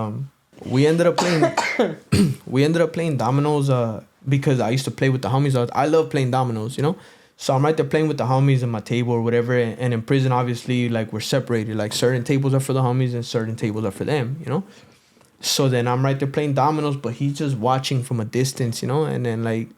we ended up playing dominoes because I used to play with the homies. I love playing dominoes, you know? So I'm right there playing with the homies at my table or whatever. And in prison, obviously, like, we're separated. Like, certain tables are for the homies and certain tables are for them, you know? So then I'm right there playing dominoes, but he's just watching from a distance, you know? And then, like...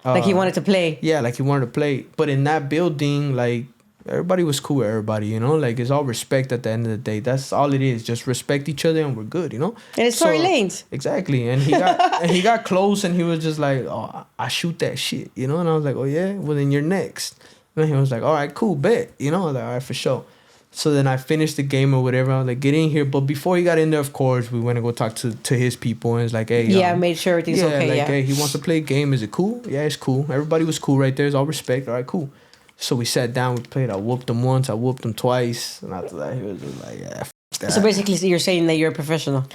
like he wanted to play. Yeah, like he wanted to play. But in that building, like, everybody was cool with everybody, you know? Like, it's all respect at the end of the day. That's all it is. Just respect each other and we're good, you know? And it's Tory Lanez. Exactly. And he got close and he was just like, oh, I shoot that shit, you know? And I was like, oh, yeah? Well, then you're next. And he was like, all right, cool, bet. You know? I was like, all right, for sure. So then I finished the game or whatever. I was like, get in here. But before he got in there, of course, we went to go talk to his people. And it's like, hey. Yeah, made sure everything's okay, like, hey, he wants to play a game. Is it cool? Yeah, it's cool. Everybody was cool right there. It's all respect. All right, cool. So we sat down. We played. I whooped him once. I whooped him twice. And after that, he was just like, yeah, f that. So basically, you're saying that you're a professional.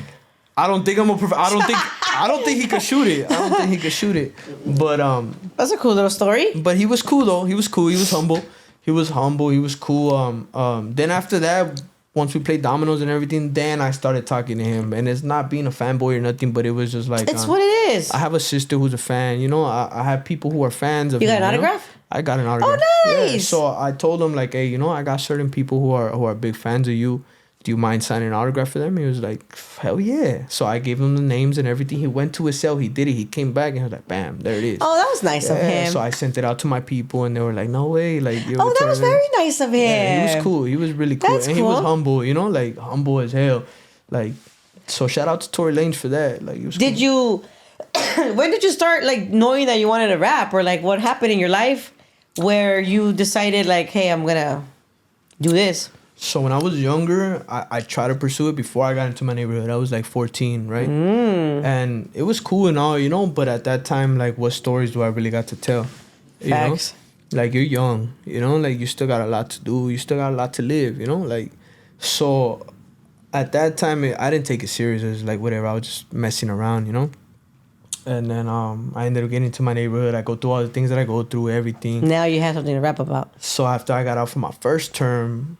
I don't think I'm a professional. I don't think he could shoot it. I don't think he could shoot it. But that's a cool little story. But he was cool though. He was cool. He was humble. He was cool. Then after that, once we played dominoes and everything, then I started talking to him. And it's not being a fanboy or nothing, but it was just like... It's what it is. I have a sister who's a fan. You know, I have people who are fans of him. You got an autograph? I got an autograph. Oh, nice. Yeah, so I told him, like, hey, you know, I got certain people who are big fans of you. Do you mind signing an autograph for them? He was like, hell yeah. So I gave him the names and everything. He went to his cell. He did it. He came back and he was like, bam, there it is. Oh, that was nice of him. So I sent it out to my people and they were like, no way. Like, oh, that was very nice of him. Yeah, he was cool. He was really cool. That's and cool. He was humble, you know, like humble as hell. Like, so shout out to Tory Lanez for that. Like, he was Did you, when did you start like knowing that you wanted to rap, or like what happened in your life where you decided like, hey, I'm going to do this? So when I was younger, I tried to pursue it before I got into my neighborhood. I was like 14, right? And it was cool and all, you know, but at that time, like, what stories do I really got to tell? You Facts. know? Like, you're young, you know? Like, you still got a lot to do. You still got a lot to live, you know? Like, so at that time, I didn't take it serious. It was like, whatever. I was just messing around, you know? And then I ended up getting into my neighborhood. I go through all the things that I go through, everything. Now you have something to rap about. So after I got out from my first term...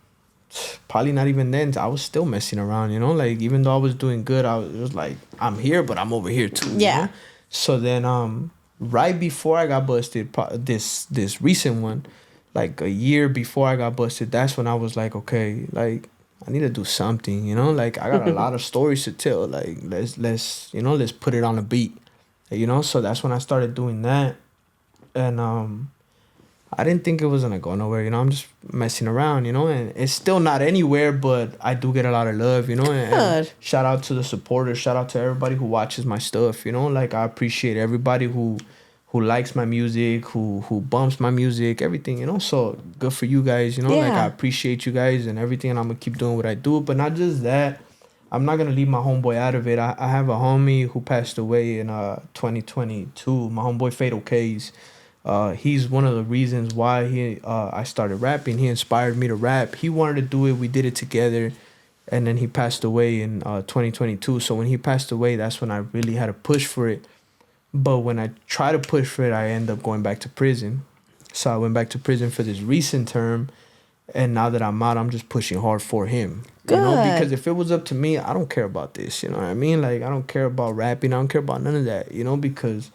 probably not even then, I was still messing around, you know, like even though I was doing good, it was like, I'm here, but I'm over here too. Yeah. You know? So then right before I got busted, this recent one, like a year before I got busted, that's when I was like, okay, like I need to do something, you know, like I got a lot of stories to tell, like let's put it on a beat, you know. So that's when I started doing that. And I didn't think it was gonna go nowhere, you know. I'm just messing around, you know, and it's still not anywhere, but I do get a lot of love, you know. And shout out to the supporters, shout out to everybody who watches my stuff, you know. Like, I appreciate everybody who likes my music, who bumps my music, everything, you know. So good for you guys, you know. Yeah. Like, I appreciate you guys and everything, and I'm gonna keep doing what I do. But not just that, I'm not gonna leave my homeboy out of it. I have a homie who passed away in 2022. My homeboy Pkayy. He's one of the reasons why I started rapping. He inspired me to rap. He wanted to do it. We did it together. And then he passed away in 2022. So when he passed away, that's when I really had to push for it. But when I try to push for it, I end up going back to prison. So I went back to prison for this recent term. And now that I'm out, I'm just pushing hard for him. Good. You know, because if it was up to me, I don't care about this. You know what I mean? Like, I don't care about rapping. I don't care about none of that, you know, because,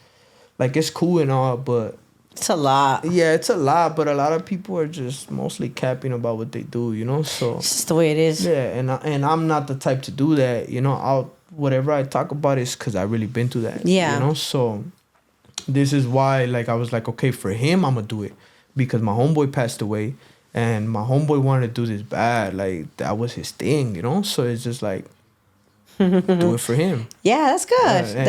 like, it's cool and all, but... It's a lot. Yeah, it's a lot, but a lot of people are just mostly capping about what they do, you know? So it's just the way it is. Yeah, and I'm not the type to do that, you know? Whatever I talk about is because I really been through that. Yeah. You know? So this is why, like, I was like, okay, for him, I'm going to do it. Because my homeboy passed away, and my homeboy wanted to do this bad. Like, that was his thing, you know? So it's just like, do it for him. Yeah, that's good. And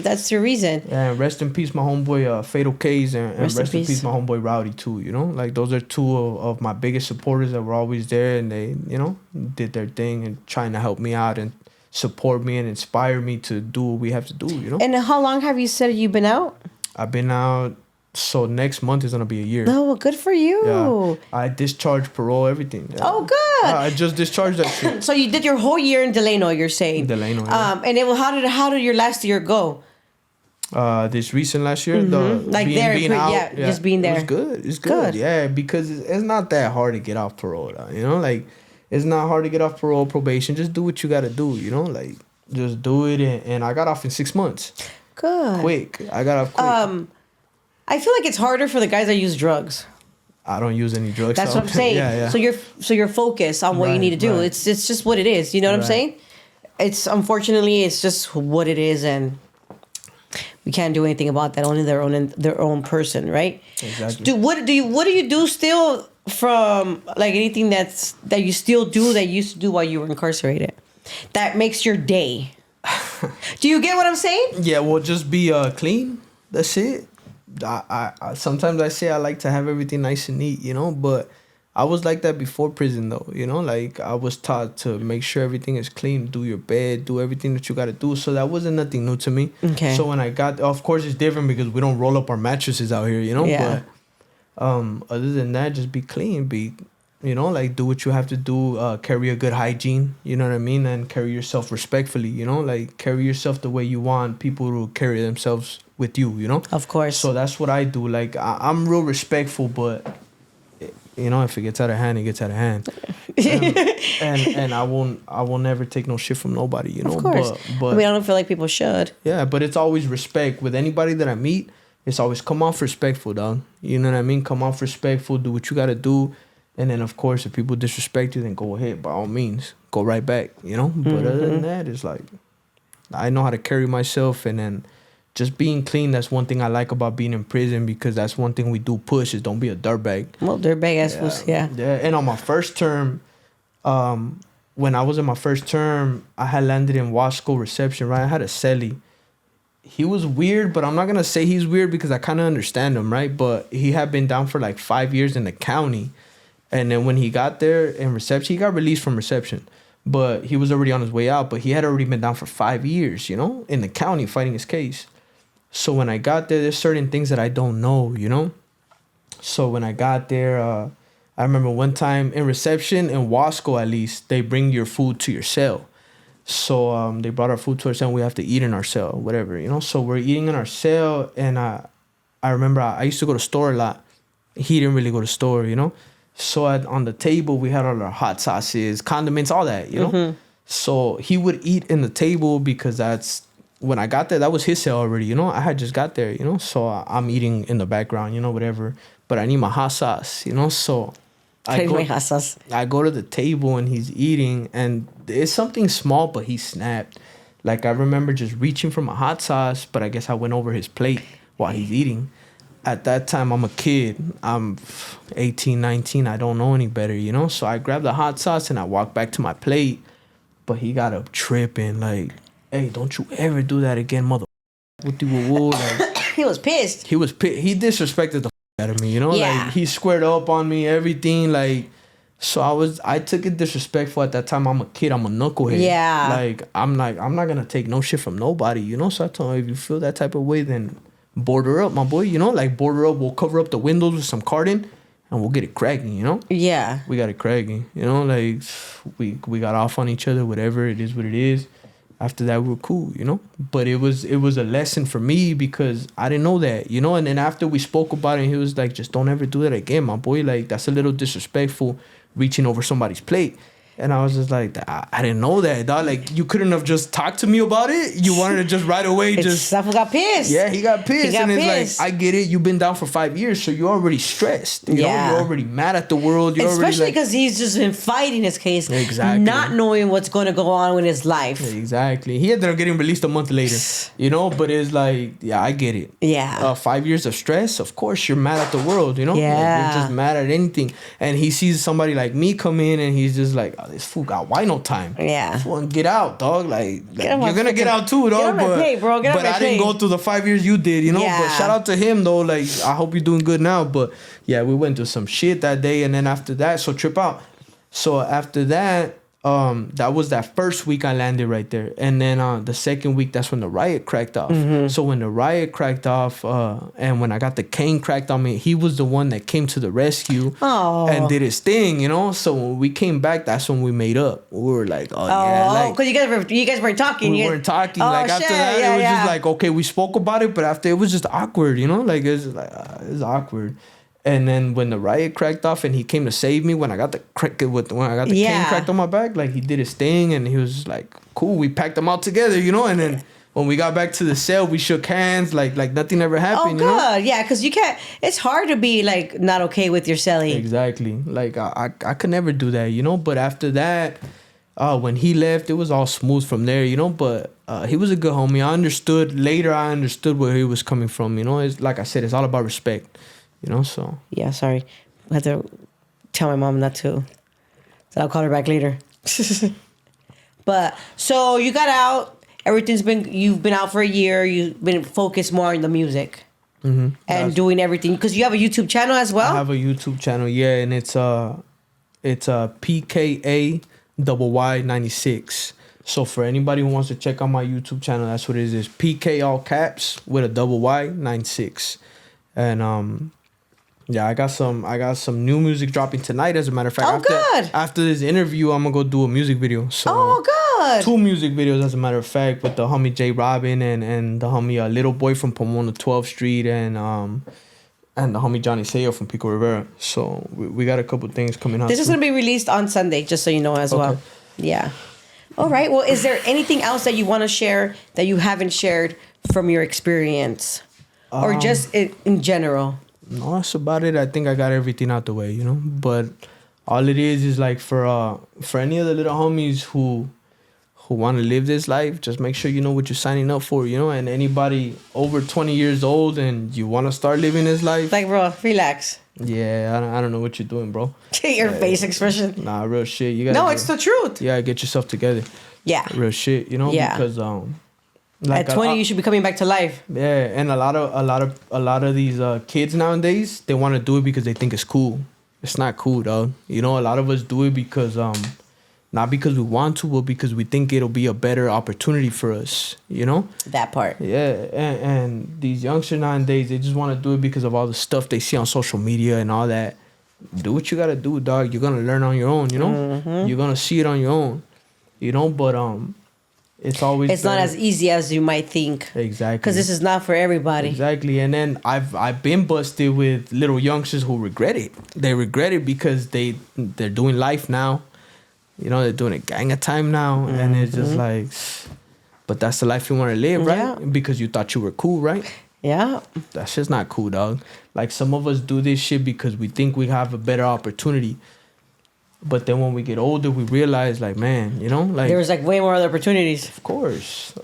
that's your reason. And rest in peace, my homeboy Pkayy, and rest in peace, my homeboy Rowdy too. You know, like those are two of my biggest supporters that were always there, and they, you know, did their thing and trying to help me out and support me and inspire me to do what we have to do. You know. And how long have you said you've been out? I've been out. So next month is gonna be a year. Oh, good for you. Yeah. I discharged parole, everything. Yeah. Oh, good. I just discharged that shit. So you did your whole year in Delano, you're saying? Delano, yeah. And how did your last year go? This recent last year, being out, just being there. It was good. It's good. Yeah, because it's not that hard to get off parole. You know, like it's not hard to get off parole, probation. Just do what you gotta do. You know, like just do it. And I got off in 6 months. Good. Quick. I got off quick. I feel like it's harder for the guys that use drugs. I don't use any drugs. That's what I'm saying. Yeah. So you're focused on what you need to do. Right. It's just what it is. You know what I'm saying? It's unfortunately it's just what it is, and we can't do anything about that. Only their own person, right? Exactly. What do you do still from like anything that you still do that you used to do while you were incarcerated? That makes your day. Do you get what I'm saying? Yeah. Well, just be clean. That's it. I sometimes I say I like to have everything nice and neat, you know, but I was like that before prison though, you know, like I was taught to make sure everything is clean, do your bed, do everything that you got to do. So that wasn't nothing new to me. Okay. So when I got, of course it's different because we don't roll up our mattresses out here, you know, yeah. But other than that, just be clean, you know, like do what you have to do, carry a good hygiene, you know what I mean? And carry yourself respectfully, you know, like carry yourself the way you want people to carry themselves with you, you know? Of course. So that's what I do. Like, I'm real respectful, but, you know, if it gets out of hand, it gets out of hand. and I won't never take no shit from nobody, you know. Of course. But I mean, I don't feel like people should. Yeah, but it's always respect with anybody that I meet. It's always come off respectful, dog. You know what I mean? Come off respectful. Do what you gotta do, and then of course, if people disrespect you, then go ahead by all means, go right back. You know. But other than that, it's like I know how to carry myself, and then just being clean. That's one thing I like about being in prison, because that's one thing we do push is don't be a dirtbag. Well, dirtbag assholes, yeah. Yeah, and on my first term, when I was in my first term, I had landed in Wasco reception, right? I had a Celly. He was weird, but I'm not going to say he's weird because I kind of understand him, right? But he had been down for like 5 years in the county. And then when he got there in reception, he got released from reception. But he was already on his way out. But he had already been down for 5 years, you know, in the county fighting his case. So when I got there, there's certain things that I don't know, you know? So when I got there, I remember one time in reception, in Wasco at least, they bring your food to your cell. So they brought our food to our cell, and we have to eat in our cell, whatever, you know? So we're eating in our cell, and I remember I used to go to store a lot. He didn't really go to store, you know? So on the table, we had all our hot sauces, condiments, all that, you know? So he would eat in the table because that's, when I got there, that was his cell already, you know? I had just got there, you know? So I'm eating in the background, you know, whatever. But I need my hot sauce, you know? So I go to the table and he's eating, and it's something small, but he snapped. Like, I remember just reaching for my hot sauce, but I guess I went over his plate while he's eating. At that time, I'm a kid. I'm 18, 19. I don't know any better, you know? So I grabbed the hot sauce and I walked back to my plate, but he got up tripping, like, hey, don't you ever do that again, mother. Like, he was pissed. He disrespected the out of me, you know? Yeah. Like, he squared up on me, everything, like, so I took it disrespectful at that time. I'm a kid, I'm a knucklehead. Yeah. Like, I'm not gonna take no shit from nobody, you know? So I told him, if you feel that type of way, then border up, my boy, you know? Like, border up, we'll cover up the windows with some carton, and we'll get it cracking, you know? Yeah. We got it cracking, you know? Like, we got off on each other, whatever, it is what it is. After that, we were cool, you know? But it was a lesson for me because I didn't know that, you know? And then after we spoke about it, he was like, just don't ever do that again, my boy. Like, that's a little disrespectful, reaching over somebody's plate. And I was just like, I didn't know that, dog. Like, you couldn't have just talked to me about it. You wanted to just right away Safo got pissed. Yeah, he got pissed. It's like, I get it. You've been down for 5 years, so you're already stressed. You know? You're already mad at the world. Especially because he's just been fighting his case. Exactly. Not knowing what's going to go on with his life. Exactly. He ended up getting released a month later. You know, but it's like, yeah, I get it. Yeah. 5 years of stress, of course, you're mad at the world, you know? Yeah. Like, you're just mad at anything. And he sees somebody like me come in, and he's just like, oh, this fool got white no time. Yeah. This one, get out, dog. Like you're gonna get out too, dog. But I didn't go through the 5 years you did, you know. Yeah. But shout out to him though. Like, I hope you're doing good now. But yeah, we went through some shit that day, and then after that, so trip out. So after that, that was that first week I landed right there, and then the second week, that's when the riot cracked off. So when the riot cracked off, and when I got the cane cracked on me, he was the one that came to the rescue and did his thing, you know. So when we came back, that's when we made up. We were like, yeah, like, because you guys weren't talking. We weren't talking. Like after that, it was just like, okay, we spoke about it, but after it was just awkward, you know. Like it's awkward. And then when the riot cracked off and he came to save me, when I got the cane cracked on my back, like he did his thing and he was like, cool. We packed them out together, you know. And then when we got back to the cell, we shook hands like nothing ever happened. Oh, good. You know? Yeah, because you can't. It's hard to be like not okay with your celly. Exactly. Like I could never do that, you know. But after that, when he left, it was all smooth from there, you know. But he was a good homie. I understood where he was coming from, you know. It's like I said, it's all about respect. You know, so. Yeah, sorry. I have to tell my mom not to. So I'll call her back later. But, so you got out. You've been out for a year. You've been focused more on the music. Mm-hmm. And doing everything. Because you have a YouTube channel as well? I have a YouTube channel, yeah. And it's Pkayy 96. So for anybody who wants to check out my YouTube channel, that's what it is. It's PK all caps with a Y 96. And yeah, I got some new music dropping tonight. As a matter of fact, after this interview, I'm gonna go do a music video. So good. 2 music videos, as a matter of fact, with the homie J Robin and the homie Little Boy from Pomona 12th Street, and and the homie Johnny Sayo from Pico Rivera. So we got a couple things coming out. This is going to be released on Sunday, just so you know as well. Yeah. All right. Well, is there anything else that you want to share that you haven't shared from your experience? Or just in general? No, that's about it. I think I got everything out the way, you know. But all it is like for any of the little homies who want to live this life, just make sure you know what you're signing up for, you know. And anybody over 20 years old and you want to start living this life, like, bro, relax. Yeah, I don't know what you're doing, bro. Your face expression. Nah, real shit. You gotta it's the truth. You gotta get yourself together. Yeah. Real shit, you know. Yeah. Because like at 20, you should be coming back to life. Yeah, and a lot of these kids nowadays, they want to do it because they think it's cool. It's not cool, dog. You know, a lot of us do it because not because we want to, but because we think it'll be a better opportunity for us. You know. That part. Yeah, and these youngsters nowadays, they just want to do it because of all the stuff they see on social media and all that. Do what you gotta do, dog. You're gonna learn on your own. You know. Mm-hmm. You're gonna see it on your own. You know, but it's always not as easy as you might think. Exactly. Because this is not for everybody. Exactly. And then I've been busted with little youngsters who regret it. They regret it because they're doing life now. You know, they're doing a gang of time now. Mm-hmm. And it's just like, but that's the life you want to live, right? Yeah. Because you thought you were cool, right? Yeah. That's just not cool, dog. Like, some of us do this shit because we think we have a better opportunity. But then when we get older, we realize, like, man, you know, like, there's like way more other opportunities. Of course,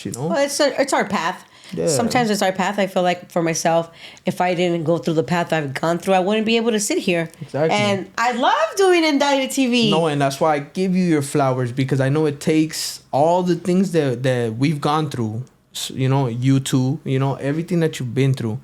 you know. Well, it's our path. Yeah. Sometimes it's our path. I feel like for myself, if I didn't go through the path I've gone through, I wouldn't be able to sit here. Exactly. And I love doing Indicted TV. No, and that's why I give you your flowers, because I know it takes all the things that we've gone through. You know, you too. You know, everything that you've been through.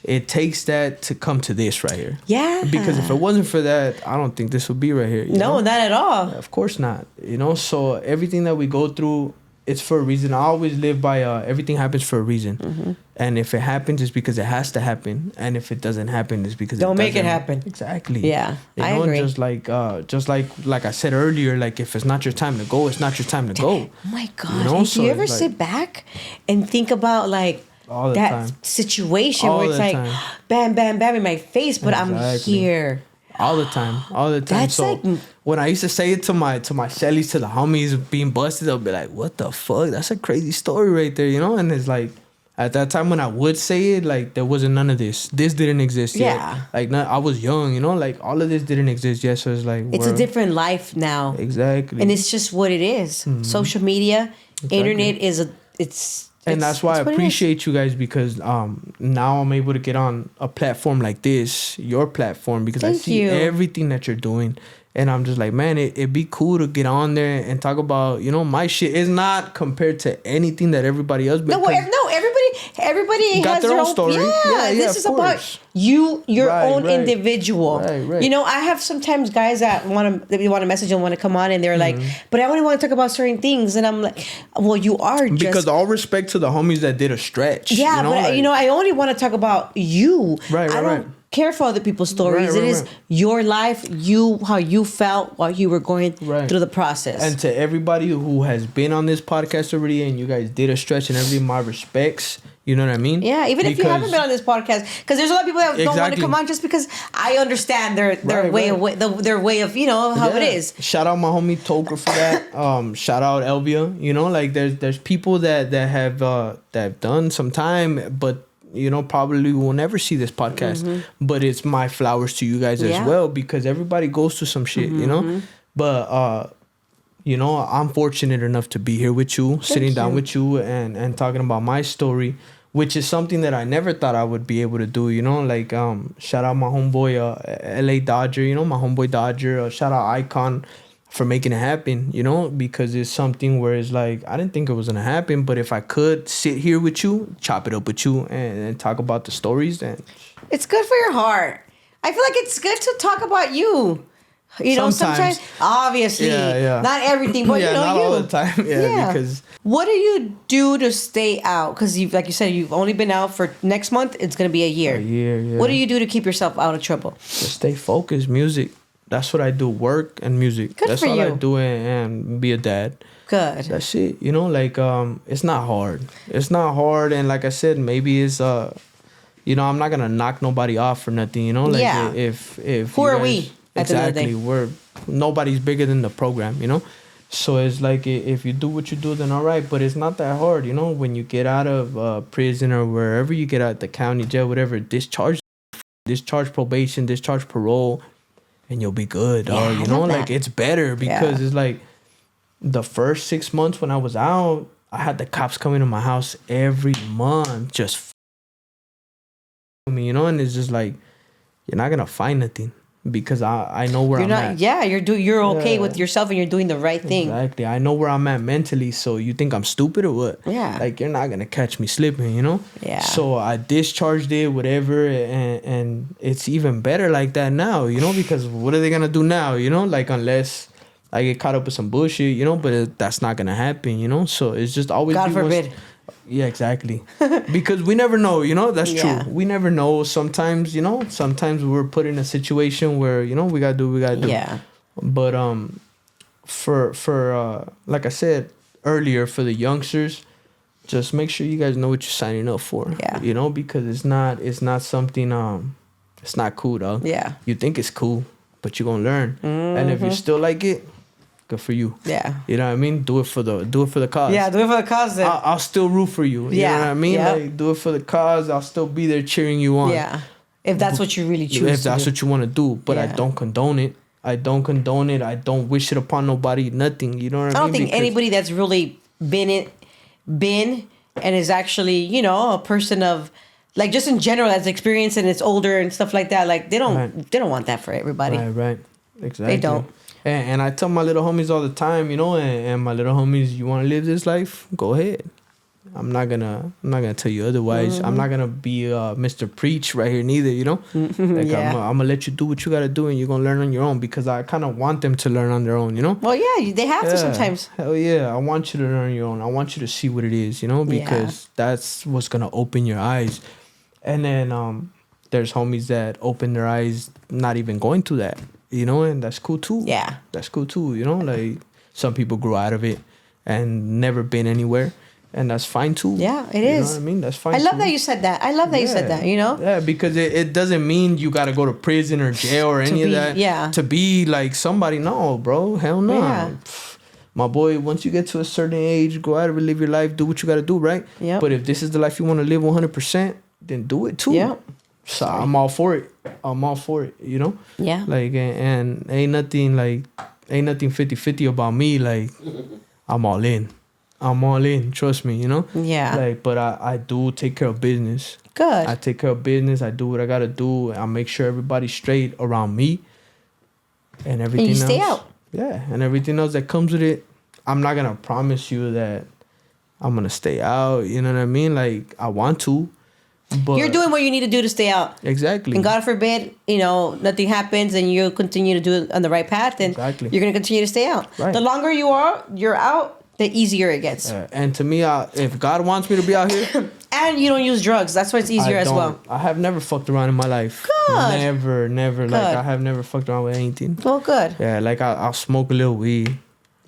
It takes that to come to this right here. Yeah. Because if it wasn't for that, I don't think this would be right here. No, know? Not at all. Of course not. You know, so everything that we go through, it's for a reason. I always live by everything happens for a reason. Mm-hmm. And if it happens, it's because it has to happen. And if it doesn't happen, it's because don't make it happen. Exactly. Yeah, I agree. Just like I said earlier, like, if it's not your time to go, it's not your time to go. Oh my God. You know? Do you ever sit back and think about, like, all the that time. Situation where it's like, bam, bam, bam in my face, but exactly. I'm here. All the time. That's so like, when I used to say it to my Cellys, to the homies being busted, they'll be like, what the fuck? That's a crazy story right there, you know? And it's like, at that time when I would say it, like, there wasn't none of this. This didn't exist yet. Yeah. Like, I was young, you know? Like, all of this didn't exist yet. So it's like, it's a different life now. Exactly. And it's just what it is. Mm-hmm. Social media, internet and that's why I appreciate you guys, because now I'm able to get on a platform like this, your platform, because I see everything that you're doing. And I'm just like, man, it'd be cool to get on there and talk about, you know, my shit. Is not compared to anything that everybody else. Everybody got has their own story. Yeah, this is about you, your own individual. Right. You know, I have sometimes guys that want to message and want to come on, and they're like, but I only want to talk about certain things, and I'm like, well, you are just, because all respect to the homies that did a stretch. Yeah, you know, but like, you know, I only want to talk about you. Right. I don't care for other people's stories. It is your life, how you felt while you were going through the process. And to everybody who has been on this podcast already, and you guys did a stretch and everything, my respects. You know what I mean? Yeah, even if you haven't been on this podcast, because there's a lot of people that don't want to come on, just because I understand their way of you know how it is. Shout out my homie Toker for that. Shout out Elvia. You know, like there's people that have done some time, but you know, probably will never see this podcast. Mm-hmm. But it's my flowers to you guys as well, because everybody goes through some shit, you know. But you know, I'm fortunate enough to be here with you, sitting down with you and talking about my story, which is something that I never thought I would be able to do, you know. Like, shout out my homeboy, LA Dodger, you know, my homeboy Dodger. Shout out Icon for making it happen, you know, because it's something where it's like, I didn't think it was going to happen, but if I could sit here with you, chop it up with you and talk about the stories, then it's good for your heart. I feel like it's good to talk about you. You know, sometimes obviously, not everything, but you know, not all the time. Because what do you do to stay out? Because like you said, you've only been out for next month. It's gonna be a year. Yeah. What do you do to keep yourself out of trouble? Just stay focused. Music. That's what I do. Work and music. That's all I do, and be a dad. Good. That's it. You know, like it's not hard. It's not hard, and like I said, maybe it's you know, I'm not gonna knock nobody off or nothing, you know. Like if who are we? Exactly, nobody's bigger than the program, you know. So it's like if you do what you do, then all right. But it's not that hard, you know. When you get out of prison or wherever you get out, the county jail, whatever, discharge probation, discharge parole, and you'll be good. You know, like it's better because it's like the first 6 months when I was out, I had the cops coming to my house every month, just me, you know. And it's just like you're not gonna find nothing. Because I know where I'm at. Yeah, you're okay with yourself and you're doing the right thing. Exactly. I know where I'm at mentally, so you think I'm stupid or what? Yeah. Like, you're not going to catch me slipping, you know? Yeah. So I discharged it, whatever, and it's even better like that now, you know? Because what are they going to do now, you know? Like, unless I get caught up with some bullshit, you know? But that's not going to happen, you know? So it's just always... God forbid. Yeah, exactly. Because we never know, you know? That's true. We never know. Sometimes, you know, we're put in a situation where, you know, we got to do what we got to do. Yeah. But for like I said earlier, for the youngsters, just make sure you guys know what you're signing up for. Yeah. You know, because it's not something it's not cool, dog. Yeah. You think it's cool, but you're going to learn. Mm-hmm. And if you still like it, good for you. Yeah. You know what I mean? Do it for the cause. Yeah, do it for the cause then. I'll still root for you. You know what I mean? Yep. Like, do it for the cause. I'll still be there cheering you on. Yeah. If that's what you really choose. If that's what you want to do. But I don't condone it. I don't wish it upon nobody, nothing. You know what I mean? I don't think anybody that's really been and is actually, you know, a person of, like, just in general, that's experienced and it's older and stuff like that. Like, they don't want that for everybody. Right. Exactly. They don't. And I tell my little homies all the time, you know, and my little homies, you want to live this life? Go ahead. I'm not gonna tell you otherwise. Mm-hmm. I'm not gonna be Mr. Preach right here neither, you know. Like I'm gonna let you do what you gotta do, and you're gonna learn on your own because I kind of want them to learn on their own, you know. Well, yeah, they have to sometimes. Hell yeah, I want you to learn on your own. I want you to see what it is, you know, because that's what's gonna open your eyes. And then there's homies that open their eyes not even going through that. You know, and that's cool too. Yeah. That's cool too, you know? Like, some people grew out of it and never been anywhere. And that's fine too. Yeah, it is. You know what I mean? That's fine I love that you said that. I love that you said that, you know? Yeah, because it doesn't mean you got to go to prison or jail or any of that. Yeah. To be like somebody. No, bro. Hell no. Yeah. My boy, once you get to a certain age, go out and live your life. Do what you got to do, right? Yeah. But if this is the life you want to live 100%, then do it too. Yeah. So I'm all for it. You know? Yeah. Like, and ain't nothing 50-50 about me. Like, I'm all in. Trust me, you know? Yeah. Like, but I do take care of business. Good. I take care of business. I do what I got to do. I make sure everybody's straight around me. And everything else. And you stay out. Yeah. And everything else that comes with it. I'm not going to promise you that I'm going to stay out. You know what I mean? Like, I want to. But you're doing what you need to do to stay out. Exactly. And God forbid, you know, nothing happens and you continue to do it on the right path, and you're going to continue to stay out. Right. The longer you're out, the easier it gets. And to me, if God wants me to be out here... and you don't use drugs. That's why it's easier as well. I have never fucked around in my life. Good. Never. Good. Like, I have never fucked around with anything. Well, good. Yeah, like, I'll smoke a little weed.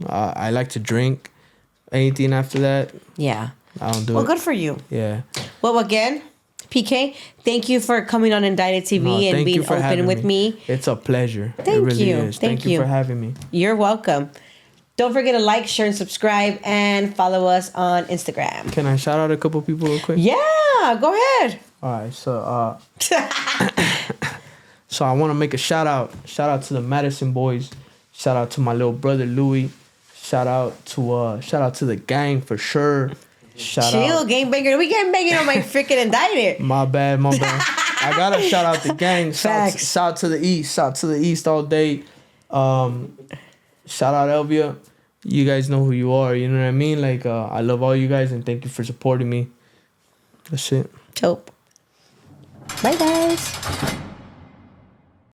I like to drink. Anything after that... Yeah. I don't do it. Well, good for you. Yeah. Well, again... Pkayy, thank you for coming on Indicted TV and being open with me. It's a pleasure. Thank you. Thank you for having me. You're welcome. Don't forget to like, share, and subscribe, and follow us on Instagram. Can I shout out a couple people real quick? Yeah, go ahead. All right, so so I want to make a shout out. Shout out to the Madison boys. Shout out to my little brother Louis. Shout out to the gang for sure. Chill, gangbanger. We gangbanger on my freaking Indicted. My bad. I gotta shout out the gang. Shout to the east. Shout to the east all day. Shout out Elvia. You guys know who you are. You know what I mean? Like, I love all you guys and thank you for supporting me. That's it. Dope. Bye, guys.